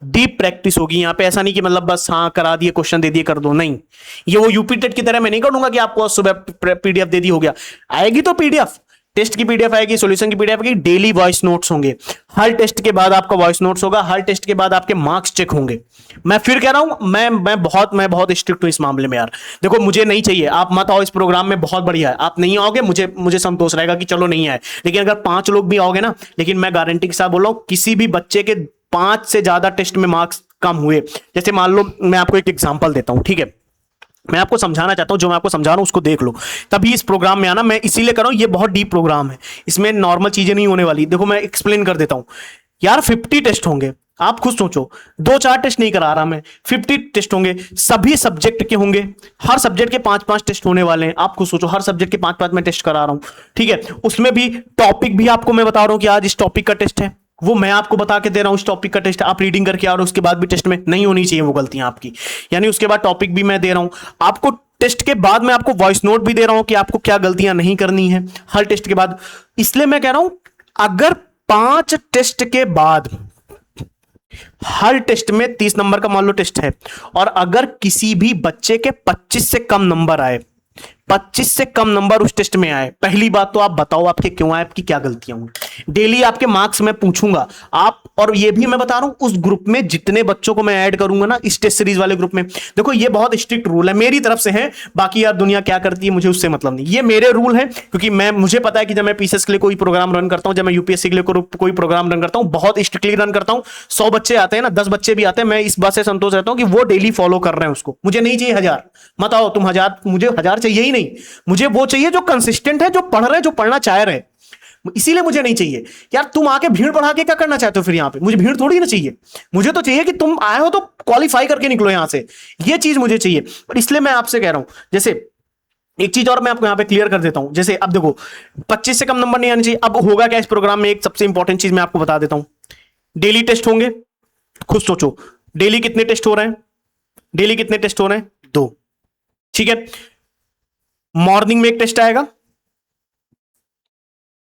Deep practice होगी यहां पे, ऐसा नहीं कि मतलब बस हाँ करा दिए, क्वेश्चन दे दिए, कर दो, नहीं। ये वो यूपी टेट की तरह मैं नहीं करूंगा कि आपको सुबह पीडीएफ दे दी हो गया। आएगी तो पीडीएफ, टेस्ट की पीडीएफ आएगी, सॉल्यूशन की पीडीएफ आएगी, डेली वॉइस नोट्स होंगे। हर टेस्ट के बाद आपका वॉइस नोट्स होगा, हर टेस्ट के बाद आपके मार्क्स चेक होंगे। मैं फिर कह रहा हूं, मैं बहुत स्ट्रिक्ट हूं इस मामले में यार। देखो मुझे नहीं चाहिए, आप मत आओ इस प्रोग्राम में, बहुत बढ़िया है। आप नहीं आओगे, मुझे संतोष रहेगा कि चलो नहीं आए। लेकिन अगर 5 लोग भी आओगे ना, लेकिन मैं गारंटी के साथ बोल रहा हूं, किसी भी बच्चे के 5 से ज्यादा टेस्ट में मार्क्स कम हुए, जैसे मान लो मैं आपको एक एग्जांपल देता हूं, ठीक है, मैं आपको समझाना चाहता हूं, जो मैं आपको समझा रहा हूं उसको देख लो, तभी इस प्रोग्राम में आना। मैं इसीलिए कर रहा हूं, ये बहुत डीप प्रोग्राम है, इसमें नॉर्मल चीजें नहीं होने वाली। देखो मैं एक्सप्लेन कर देता हूं यार। 50 टेस्ट होंगे, आप खुद सोचो, 2-4 टेस्ट नहीं करा रहा मैं, 50 टेस्ट होंगे, सभी सब्जेक्ट के होंगे, हर सब्जेक्ट के 5-5 टेस्ट होने वाले हैं। आप खुद सोचो, हर सब्जेक्ट के 5-5 मैं टेस्ट करा रहा हूं, ठीक है। उसमें भी टॉपिक भी आपको मैं बता रहा हूं कि आज इस टॉपिक का टेस्ट है, वो मैं आपको बता के दे रहा हूं इस टॉपिक का टेस्ट। आप रीडिंग करके आ रहे हो, उसके बाद भी टेस्ट में नहीं होनी चाहिए वो गलतियां आपकी, यानी उसके बाद टॉपिक भी मैं दे रहा हूं आपको। टेस्ट के बाद मैं आपको वॉइस नोट भी दे रहा हूं कि आपको क्या गलतियां नहीं करनी है हर टेस्ट के बाद। इसलिए मैं कह रहा हूं, अगर 5 टेस्ट के बाद हर टेस्ट में 30 नंबर का मान लो टेस्ट है, और अगर किसी भी बच्चे के 25 से कम नंबर आए, 25 से कम नंबर उस टेस्ट में आए, पहली बात तो आप बताओ आपके क्यों आए, आपकी क्या गलतियां हुई। डेली आपके मार्क्स मैं पूछूंगा आप, और ये भी मैं बता रहा हूं, उस ग्रुप में जितने बच्चों को मैं ऐड करूंगा ना, इस टेस्ट सीरीज वाले ग्रुप में, देखो ये बहुत स्ट्रिक्ट रूल है मेरी तरफ से है, बाकी यार दुनिया क्या करती है मुझे उससे मतलब नहीं, ये मेरे रूल है। क्योंकि मुझे पता है कि जब मैं पीसीएस के लिए कोई प्रोग्राम रन करता हूं, जब मैं यूपीएससी के लिए कोई प्रोग्राम रन करता हूं, बहुत स्ट्रिक्टली रन करता हूं। 100 बच्चे आते हैं ना, 10 बच्चे भी आते हैं, मैं इस बात से संतोष रहता हूं कि वो डेली फॉलो कर रहे हैं उसको। मुझे नहीं चाहिए 1000, मत आओ तुम 1000, मुझे 1000 चाहिए ही नहीं। मुझे वो चाहिए जो कंसिस्टेंट है, जो पढ़ रहे, जो पढ़ना चाह रहे। इसीलिए मुझे नहीं चाहिए यार तुम आके भीड़ बढ़ा के क्या करना चाहते हो फिर यहां पे, मुझे भीड़ थोड़ी ना चाहिए। मुझे तो चाहिए कि तुम आए हो तो क्वालिफाई करके निकलो यहां से, ये चीज मुझे चाहिए। और इसलिए मैं आपसे कह रहा हूं, जैसे एक चीज और मैं आपको यहां पे क्लियर कर देता हूं, जैसे अब देखो 25 से कम नंबर नहीं आने चाहिए। अब होगा क्या इस प्रोग्राम में, एक सबसे इंपॉर्टेंट चीज मैं आपको बता देता हूं, डेली टेस्ट होंगे। खुद सोचो डेली कितने टेस्ट हो रहे हैं, डेली कितने टेस्ट हो रहे हैं, 2, ठीक है। मॉर्निंग में एक टेस्ट आएगा,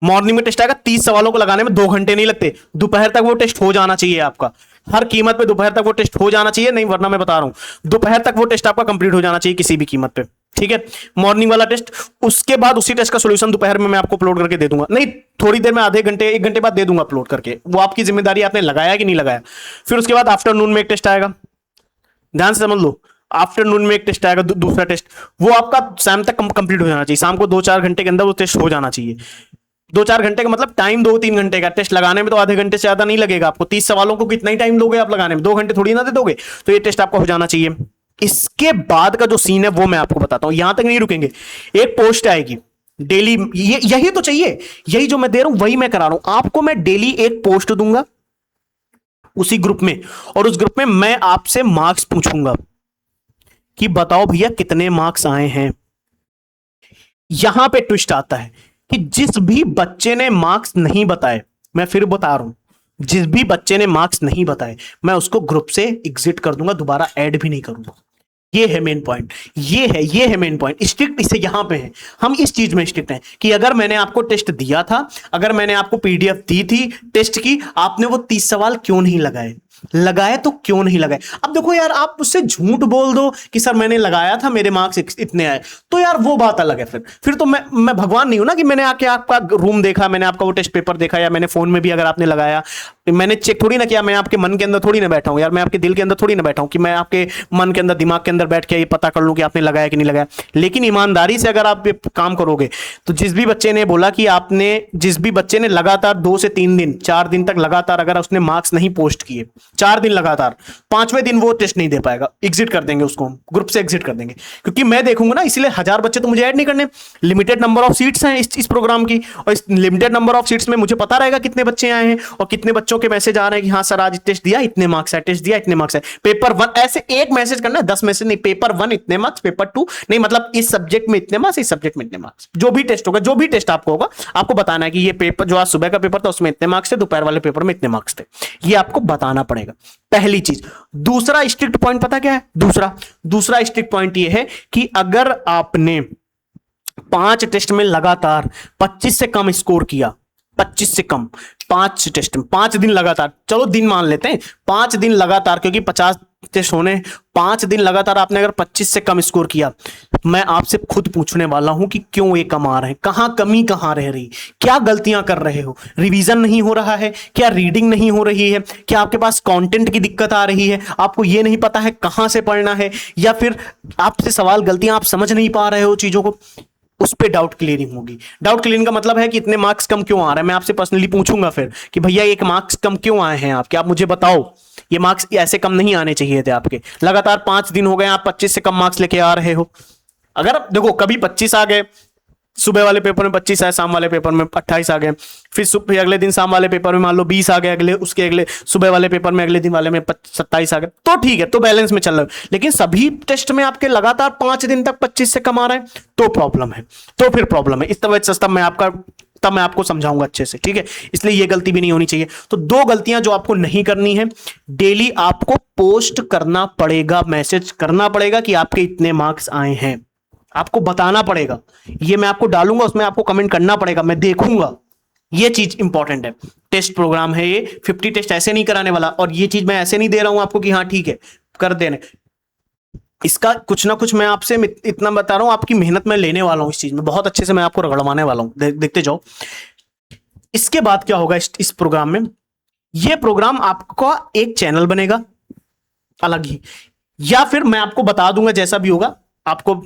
मॉर्निंग में टेस्ट आएगा, 30 सवालों को लगाने में 2 घंटे नहीं लगते। दोपहर तक वो टेस्ट हो जाना चाहिए आपका, हर कीमत पे दोपहर तक वो टेस्ट हो जाना चाहिए, नहीं वरना मैं बता रहा हूं दोपहर तक वो टेस्ट आपका कंप्लीट हो जाना चाहिए किसी भी कीमत पे, ठीक है। मॉर्निंग वाला टेस्ट, उसके बाद उसी टेस्ट का सॉल्यूशन दोपहर में मैं आपको अपलोड करके दे दूंगा, नहीं थोड़ी देर में, आधे घंटे 1 घंटे बाद दे दूंगा अपलोड करके, वो आपकी जिम्मेदारी, आपने लगाया कि नहीं लगाया। फिर उसके बाद आफ्टरनून में एक टेस्ट आएगा, ध्यान से समझ लो, आफ्टरनून में एक टेस्ट आएगा, दूसरा टेस्ट, वो आपका शाम तक कंप्लीट हो जाना चाहिए, शाम को 2-4 घंटे के अंदर वो टेस्ट हो जाना चाहिए। 2-4 घंटे का मतलब टाइम 2-3 घंटे का, टेस्ट लगाने में तो आधे घंटे से ज्यादा नहीं लगेगा आपको। 30 सवालों को कितना ही टाइम दोगे आप लगाने में, 2 घंटे थोड़ी ना दे दोगे, तो ये टेस्ट आपका हो जाना चाहिए। इसके बाद का जो सीन है वो मैं आपको बताता हूं, यहां तक नहीं रुकेंगे, एक पोस्ट आएगी डेली, यही तो चाहिए, यही जो मैं दे रहा हूं वही मैं करा रहा हूं आपको। मैं डेली एक पोस्ट दूंगा उसी ग्रुप में, और उस ग्रुप में मैं आपसे मार्क्स पूछूंगा कि बताओ भैया कितने मार्क्स आए हैं। यहां पे ट्विस्ट आता है कि जिस भी बच्चे ने मार्क्स नहीं बताए, मैं फिर बता रहा हूं, जिस भी बच्चे ने मार्क्स नहीं बताए मैं उसको ग्रुप से एग्जिट कर दूंगा, दोबारा ऐड भी नहीं करूंगा। ये है मेन पॉइंट, ये है मेन पॉइंट। स्ट्रिक्ट इसे यहां पे है, हम इस चीज में स्ट्रिक्ट हैं कि अगर मैंने आपको टेस्ट दिया था, अगर मैंने आपको पीडीएफ दी थी टेस्ट की, आपने वो 30 सवाल क्यों नहीं लगाए तो क्यों नहीं लगाए। अब देखो यार, आप उससे झूठ बोल दो कि सर मैंने लगाया था, मेरे मार्क्स इतने आए, तो यार वो बात अलग है। फिर तो मैं भगवान नहीं हूं ना कि मैंने आके आपका रूम देखा, मैंने आपका वो टेस्ट पेपर देखा, या मैंने फोन में भी अगर आपने लगाया, मैंने चेक थोड़ी ना किया, मैं आपके मन के अंदर थोड़ी ना बैठा हूं यार, मैं आपके दिल के अंदर थोड़ी ना बैठा हूं कि मैं आपके मन के अंदर, दिमाग के अंदर बैठ के ये पता कर लूं कि आपने लगाया कि नहीं लगाया। लेकिन ईमानदारी से अगर आप ये काम करोगे, तो जिस भी बच्चे ने बोला कि जिस भी बच्चे ने लगातार 2 से 3 दिन 4 दिन तक लगातार अगर उसने मार्क्स नहीं पोस्ट किए, 4 दिन लगातार, 5वें दिन वो टेस्ट नहीं दे पाएगा, एग्जिट कर देंगे उसको, हम ग्रुप से एग्जिट कर देंगे, क्योंकि मैं देखूंगा ना, इसलिए 1000 बच्चे तो मुझे ऐड नहीं करने, लिमिटेड नंबर ऑफ सीट्स हैं इस प्रोग्राम की, और इस लिमिटेड नंबर ऑफ सीट्स में मुझे पता रहेगा कितने बच्चे आए हैं और कितने बच्चों के मैसेज आ रहे हैं कि हाँ सर आज टेस्ट दिया इतने मार्क्स है, टेस्ट दिया इतने मार्क्स है, पेपर 1 ऐसे एक मैसेज करना है, 10 मैसेज नहीं, पेपर 1 इतने मार्क्स, पेपर 2 नहीं, मतलब इस सब्जेक्ट में इतने मार्क्स, इस सब्जेक्ट में इतने मार्क्स, जो भी टेस्ट होगा, जो भी टेस्ट आपको होगा, आपको बताना है कि ये पेपर जो आज सुबह का पेपर था उसमें इतने मार्क्स थे, दोपहर वाले पेपर में इतने मार्क्स थे, ये आपको बताना पड़ेगा, पहली चीज। दूसरा स्ट्रिक्ट पॉइंट पता क्या है? दूसरा स्ट्रिक्ट पॉइंट ये है कि अगर आपने 5 टेस्ट में लगातार 25 से कम स्कोर किया, 25 से कम 5 टेस्ट में 5 दिन लगातार, चलो दिन मान लेते हैं, 5 दिन लगातार, क्योंकि 50 टेस्ट होने, 5 दिन लगातार आपने अगर 25 से कम स्कोर किया, मैं आपसे खुद पूछने वाला हूं कि क्यों ये कम आ रहे हैं, कहां कमी कहां रह रही, क्या गलतियां कर रहे हो, रिवीजन नहीं हो रहा है क्या, रीडिंग नहीं हो रही है क्या, आपके पास कंटेंट की दिक्कत आ रही है, आपको ये नहीं पता है कहां से पढ़ना है, या फिर आपसे सवाल गलतियां आप समझ नहीं पा रहे हो चीजों को, उस पे डाउट क्लियरिंग होगी। डाउट क्लियरिंग का मतलब है कि इतने मार्क्स कम क्यों आ रहे हैं, मैं आपसे पर्सनली पूछूंगा फिर कि भैया एक मार्क्स कम क्यों आए हैं आपके, आप मुझे बताओ, ये मार्क्स ऐसे कम नहीं आने चाहिए थे आपके, लगातार 5 दिन हो गए आप 25 से कम मार्क्स लेके आ रहे हो। अगर देखो कभी 25 आ गए, सुबह वाले पेपर में 25 आए, शाम वाले पेपर में 28 आ गए, फिर अगले दिन शाम वाले पेपर में मान लो 20 आ गए, अगले उसके अगले सुबह वाले पेपर में अगले दिन वाले में 27 आ गए, तो ठीक है, तो बैलेंस में चल रहा है। लेकिन सभी टेस्ट में आपके लगातार 5 दिन तक 25 से कम आ रहे हैं, तो प्रॉब्लम है, तो फिर प्रॉब्लम है। इस तरह से तब मैं आपको समझाऊंगा अच्छे से, ठीक है। इसलिए ये गलती भी नहीं होनी चाहिए। तो 2 गलतियां जो आपको नहीं करनी है, डेली आपको पोस्ट करना पड़ेगा, मैसेज करना पड़ेगा कि आपके इतने मार्क्स आए हैं, आपको बताना पड़ेगा, ये मैं आपको डालूंगा, उसमें आपको कमेंट करना पड़ेगा, मैं देखूंगा, ये चीज इंपॉर्टेंट है। टेस्ट प्रोग्राम है ये, 50 टेस्ट ऐसे नहीं कराने वाला, और ये चीज मैं ऐसे नहीं दे रहा हूं आपको कि हाँ ठीक है कर देने, इसका कुछ ना कुछ मैं आपसे इतना बता रहा हूं, आपकी मेहनत मैं लेने वाला हूं, इस चीज में बहुत अच्छे से मैं आपको रगड़वाने वाला हूं, देखते जाओ। इसके बाद क्या होगा इस प्रोग्राम में, ये प्रोग्राम आपका एक चैनल बनेगा अलग ही, या फिर मैं आपको बता दूंगा जैसा भी होगा, आपको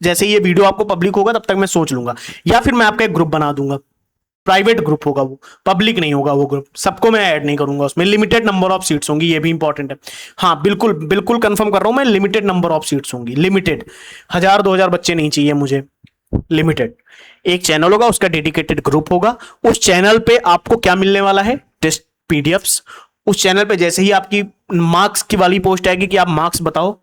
जैसे ये वीडियो आपको पब्लिक होगा तब तक मैं सोच लूंगा, या फिर मैं आपका एक ग्रुप बना दूंगा, प्राइवेट ग्रुप होगा, वो पब्लिक नहीं होगा, वो ग्रुप सबको मैं ऐड नहीं करूंगा, उसमें लिमिटेड नंबर ऑफ सीट्स होंगी, ये भी इंपॉर्टेंट है। हाँ बिल्कुल बिल्कुल कंफर्म कर रहा हूं मैं, लिमिटेड नंबर ऑफ सीट्स होंगी, लिमिटेड, 1000-2000 बच्चे नहीं चाहिए मुझे, लिमिटेड। एक चैनल होगा, उसका डेडिकेटेड ग्रुप होगा, उस चैनल पे आपको क्या मिलने वाला है, टेस्ट पीडीएफ्स। उस चैनल पे जैसे ही आपकी मार्क्स की वाली पोस्ट आएगी कि आप मार्क्स बताओ,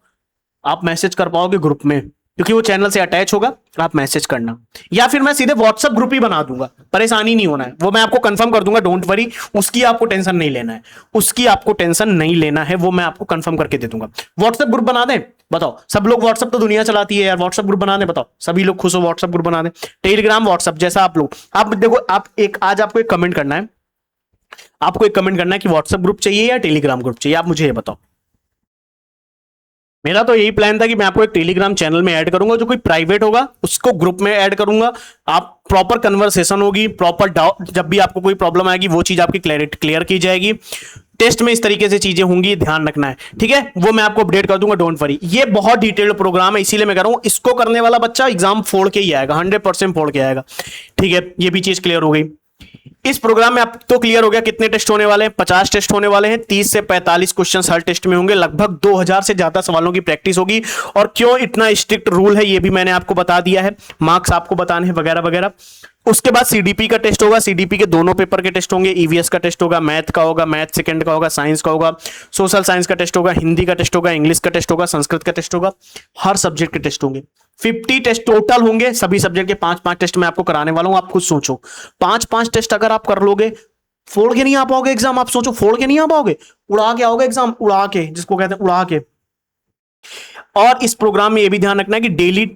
आप मैसेज कर पाओगे ग्रुप में, क्योंकि वो चैनल से अटैच होगा, आप मैसेज करना, या फिर मैं सीधे व्हाट्सएप ग्रुप ही बना दूंगा, परेशानी नहीं होना है, वो मैं आपको कंफर्म कर दूंगा, डोंट वरी, उसकी आपको टेंशन नहीं लेना है, उसकी आपको टेंशन नहीं लेना है, वो मैं आपको कंफर्म करके दे दूंगा। व्हाट्सएप ग्रुप बना दें, बताओ, सब लोग व्हाट्सएप तो दुनिया चलाती है यार, व्हाट्सएप ग्रुप बना दें, बताओ सभी लोग खुश हो, व्हाट्सएप ग्रुप बना दें, टेलीग्राम व्हाट्सएप जैसा आप लोग, आप देखो, आप एक आज आपको एक कमेंट करना है, आपको एक कमेंट करना है कि व्हाट्सएप ग्रुप चाहिए या टेलीग्राम ग्रुप चाहिए, आप मुझे ये बताओ। मेरा तो यही प्लान था कि मैं आपको एक टेलीग्राम चैनल में ऐड करूंगा, जो कोई प्राइवेट होगा उसको ग्रुप में ऐड करूंगा, आप प्रॉपर कन्वर्सेशन होगी, प्रॉपर डाउट, जब भी आपको कोई प्रॉब्लम आएगी वो चीज आपकी क्लियर की जाएगी, टेस्ट में इस तरीके से चीजें होंगी, ध्यान रखना है, ठीक है, वो मैं आपको अपडेट कर दूंगा, डोंट वरी। ये बहुत डिटेल्ड प्रोग्राम है, इसीलिए मैं कह रहा हूं, इसको करने वाला बच्चा एग्जाम फोड़ के ही आएगा, 100% फोड़ के आएगा, ठीक है, ये भी चीज क्लियर हो गई। इस प्रोग्राम में अब तो क्लियर हो गया कितने टेस्ट होने वाले हैं, 50 टेस्ट होने वाले हैं, 30 से 45 क्वेश्चंस हर टेस्ट में होंगे, लगभग 2000 से ज्यादा सवालों की प्रैक्टिस होगी, और क्यों इतना स्ट्रिक्ट रूल है ये भी मैंने आपको बता दिया है, मार्क्स आपको बताने हैं वगैरह वगैरह। उसके बाद सीडीपी का टेस्ट होगा, सीडीपी के दोनों पेपर के टेस्ट होंगे, ईवीएस का टेस्ट होगा, मैथ का होगा, मैथ सेकंड का होगा, साइंस का होगा, सोशल साइंस का टेस्ट होगा, हिंदी का टेस्ट होगा, इंग्लिश का टेस्ट होगा, संस्कृत का टेस्ट होगा, हर सब्जेक्ट के टेस्ट होंगे, 50 टेस्ट टोटल होंगे, सभी सब्जेक्ट के 5-5 टेस्ट मैं आपको कराने वाला हूं। आप खुद सोचो, 5-5 टेस्ट अगर आप कर लोगे, फोड़ के नहीं आ पाओगे एग्जाम, आप सोचो, फोड़ के नहीं आ पाओगे, उड़ा के आओगे एग्जाम, उड़ा के, जिसको कहते हैं उड़ा के। और इस प्रोग्राम में यह भी ध्यान रखना है कि डेली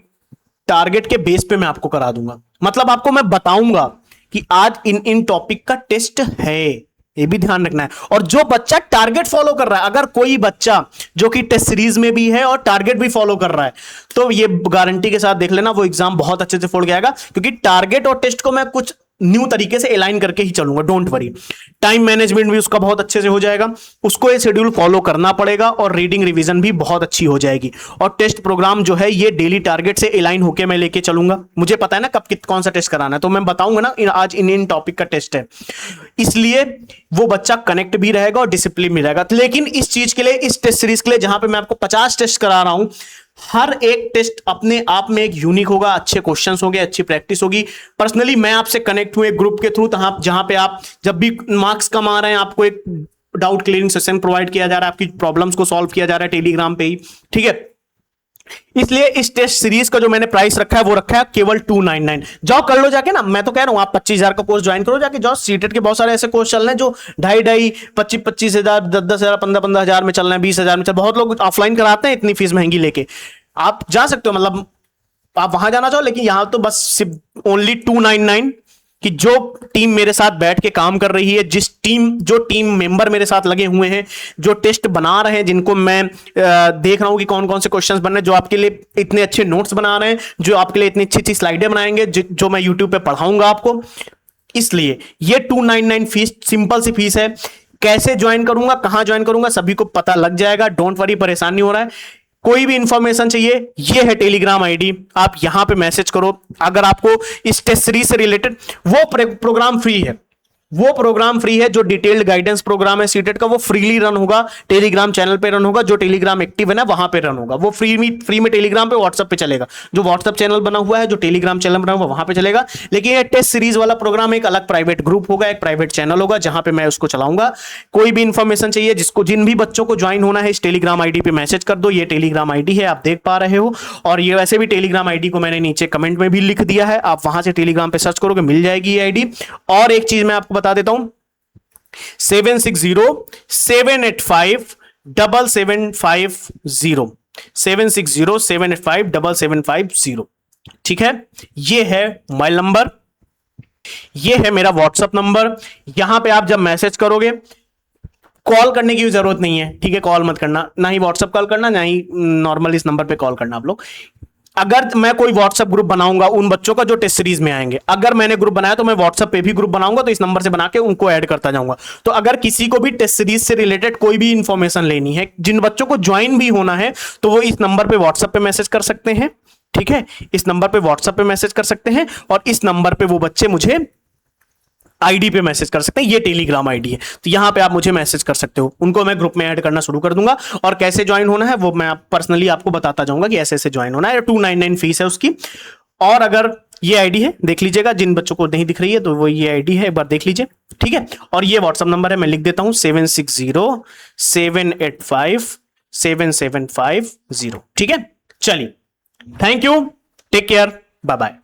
टारगेट के बेस पे मैं आपको करा दूंगा, मतलब आपको मैं बताऊंगा कि आज इन टॉपिक का टेस्ट है, ये भी ध्यान रखना है। और जो बच्चा टारगेट फॉलो कर रहा है, अगर कोई बच्चा जो कि टेस्ट सीरीज में भी है और टारगेट भी फॉलो कर रहा है, तो ये गारंटी के साथ देख लेना वो एग्जाम बहुत अच्छे से फोड़ के आएगा, क्योंकि टारगेट और टेस्ट को मैं कुछ न्यू तरीके से अलाइन करके ही चलूंगा, डोंट वरी। टाइम मैनेजमेंट भी उसका बहुत अच्छे से हो जाएगा, उसको ये शेड्यूल फॉलो करना पड़ेगा, और रीडिंग रिवीजन भी बहुत अच्छी हो जाएगी। और टेस्ट प्रोग्राम जो है ये डेली टारगेट से अलाइन होकर मैं लेके चलूंगा। मुझे पता है ना कब कौन सा टेस्ट कराना है, तो मैं बताऊंगा ना आज इन टॉपिक का टेस्ट है, इसलिए वो बच्चा कनेक्ट भी रहेगा और डिसिप्लिन भी रहेगा। लेकिन इस चीज के लिए, इस टेस्ट सीरीज के लिए जहां पे मैं आपको 50 टेस्ट करा रहा हूं, हर एक टेस्ट अपने आप में एक यूनिक होगा, अच्छे क्वेश्चंस होंगे, अच्छी प्रैक्टिस होगी। पर्सनली मैं आपसे कनेक्ट हुए ग्रुप के थ्रू, जहां पे आप जब भी मार्क्स कम आ रहे हैं, आपको एक डाउट क्लियरिंग सेशन प्रोवाइड किया जा रहा है, आपकी प्रॉब्लम्स को सॉल्व किया जा रहा है टेलीग्राम पे ही, ठीक है। इसलिए इस टेस्ट सीरीज का जो मैंने प्राइस रखा है वो रखा है केवल 299। जाओ कर लो जाके ना, मैं तो कह रहा हूं आप 25,000 का कोर्स ज्वाइन करो जाके। जाओ, सीटेट के बहुत सारे ऐसे कोर्स चल रहे हैं जो 2.5 25 हजार, 10 हजार, 15 हजार में चल रहे हैं, 20,000 में चल, बहुत लोग ऑफलाइन कराते हैं इतनी फीस महंगी लेके। आप जा सकते हो, मतलब आप वहां जाना चाहो, लेकिन यहां तो बस सिर्फ ओनली 299 कि जो टीम मेरे साथ बैठ के काम कर रही है, जो टीम मेंबर मेरे साथ लगे हुए हैं, जो टेस्ट बना रहे हैं, जिनको मैं देख रहा हूं कि कौन कौन से क्वेश्चंस बन रहे हैं, जो आपके लिए इतने अच्छे नोट्स बना रहे हैं, जो आपके लिए इतनी अच्छी अच्छी स्लाइडें बनाएंगे, जो मैं यूट्यूब पे पढ़ाऊंगा आपको। इसलिए ये 299 फीस, सिंपल सी फीस है। कैसे ज्वाइन करूंगा, कहां ज्वाइन करूंगा, सभी को पता लग जाएगा, डोंट वरी, परेशान नहीं हो रहा है। कोई भी इंफॉर्मेशन चाहिए, ये है टेलीग्राम आईडी, आप यहां पे मैसेज करो। अगर आपको इस टेस्ट सीरीज से रिलेटेड, वो प्रोग्राम फ्री है, वो प्रोग्राम फ्री है, जो डिटेल्ड गाइडेंस प्रोग्राम है सीटेट का, वो फ्रीली रन होगा, टेलीग्राम चैनल पे रन होगा, जो टेलीग्राम एक्टिव है ना वहां पे रन होगा। वो फ्री में टेलीग्राम पे, व्हाट्सएप पे चलेगा, जो व्हाट्सएप चैनल बना हुआ है, जो टेलीग्राम चैनल बना हुआ है वहां पे चलेगा। लेकिन ये टेस्ट सीरीज वाला प्रोग्राम एक अलग प्राइवेट ग्रुप होगा, एक प्राइवेट चैनल होगा, जहां पे मैं उसको चलाऊंगा। कोई भी इंफॉर्मेशन चाहिए, जिन भी बच्चों को ज्वाइन होना है, इस टेलीग्राम आईडी पे मैसेज कर दो। ये टेलीग्राम आईडी है, आप देख पा रहे हो, और ये वैसे भी टेलीग्राम आईडी को मैंने नीचे कमेंट में भी लिख दिया है, आप वहां से टेलीग्राम पे सर्च करोगे मिल जाएगी ये आईडी। और एक चीज मैं आपको बता देता हूं, 760-785-7750, 760-785-7750, ठीक है। ये है मोबाइल नंबर, ये है मेरा व्हाट्सएप नंबर। यहां पे आप जब मैसेज करोगे, कॉल करने की जरूरत नहीं है, ठीक है, कॉल मत करना, ना ही व्हाट्सएप कॉल करना, ना ही नॉर्मल इस नंबर पे कॉल करना आप लोग। अगर मैं कोई व्हाट्सएप ग्रुप बनाऊंगा उन बच्चों का जो टेस्ट सीरीज में आएंगे, अगर मैंने ग्रुप बनाया तो मैं व्हाट्सएप पे भी ग्रुप बनाऊंगा, तो इस नंबर से बना के उनको ऐड करता जाऊंगा। तो अगर किसी को भी टेस्ट सीरीज से रिलेटेड कोई भी इंफॉर्मेशन लेनी है, जिन बच्चों को ज्वाइन भी होना है, तो वो इस नंबर पे व्हाट्सएप पे मैसेज कर सकते हैं, ठीक है, इस नंबर पे व्हाट्सएप पे मैसेज कर सकते हैं, और इस नंबर पे वो बच्चे मुझे आईडी पे मैसेज कर सकते हैं। ये टेलीग्राम आईडी है, तो यहां पे आप मुझे मैसेज कर सकते हो, उनको मैं ग्रुप में ऐड करना शुरू कर दूंगा। और कैसे ज्वाइन होना है वो मैं पर्सनली आपको बताता जाऊंगा कि ऐसे ऐसे ज्वाइन होना है। 299 फीस है उसकी। और अगर ये आईडी है, देख लीजिएगा, जिन बच्चों को नहीं दिख रही है तो वो ये आईडी है, एक बार देख लीजिए, ठीक है। और ये व्हाट्सएप नंबर है, मैं लिख देता हूं 760-785-7750, ठीक है। चलिए, thank you, take care, bye bye.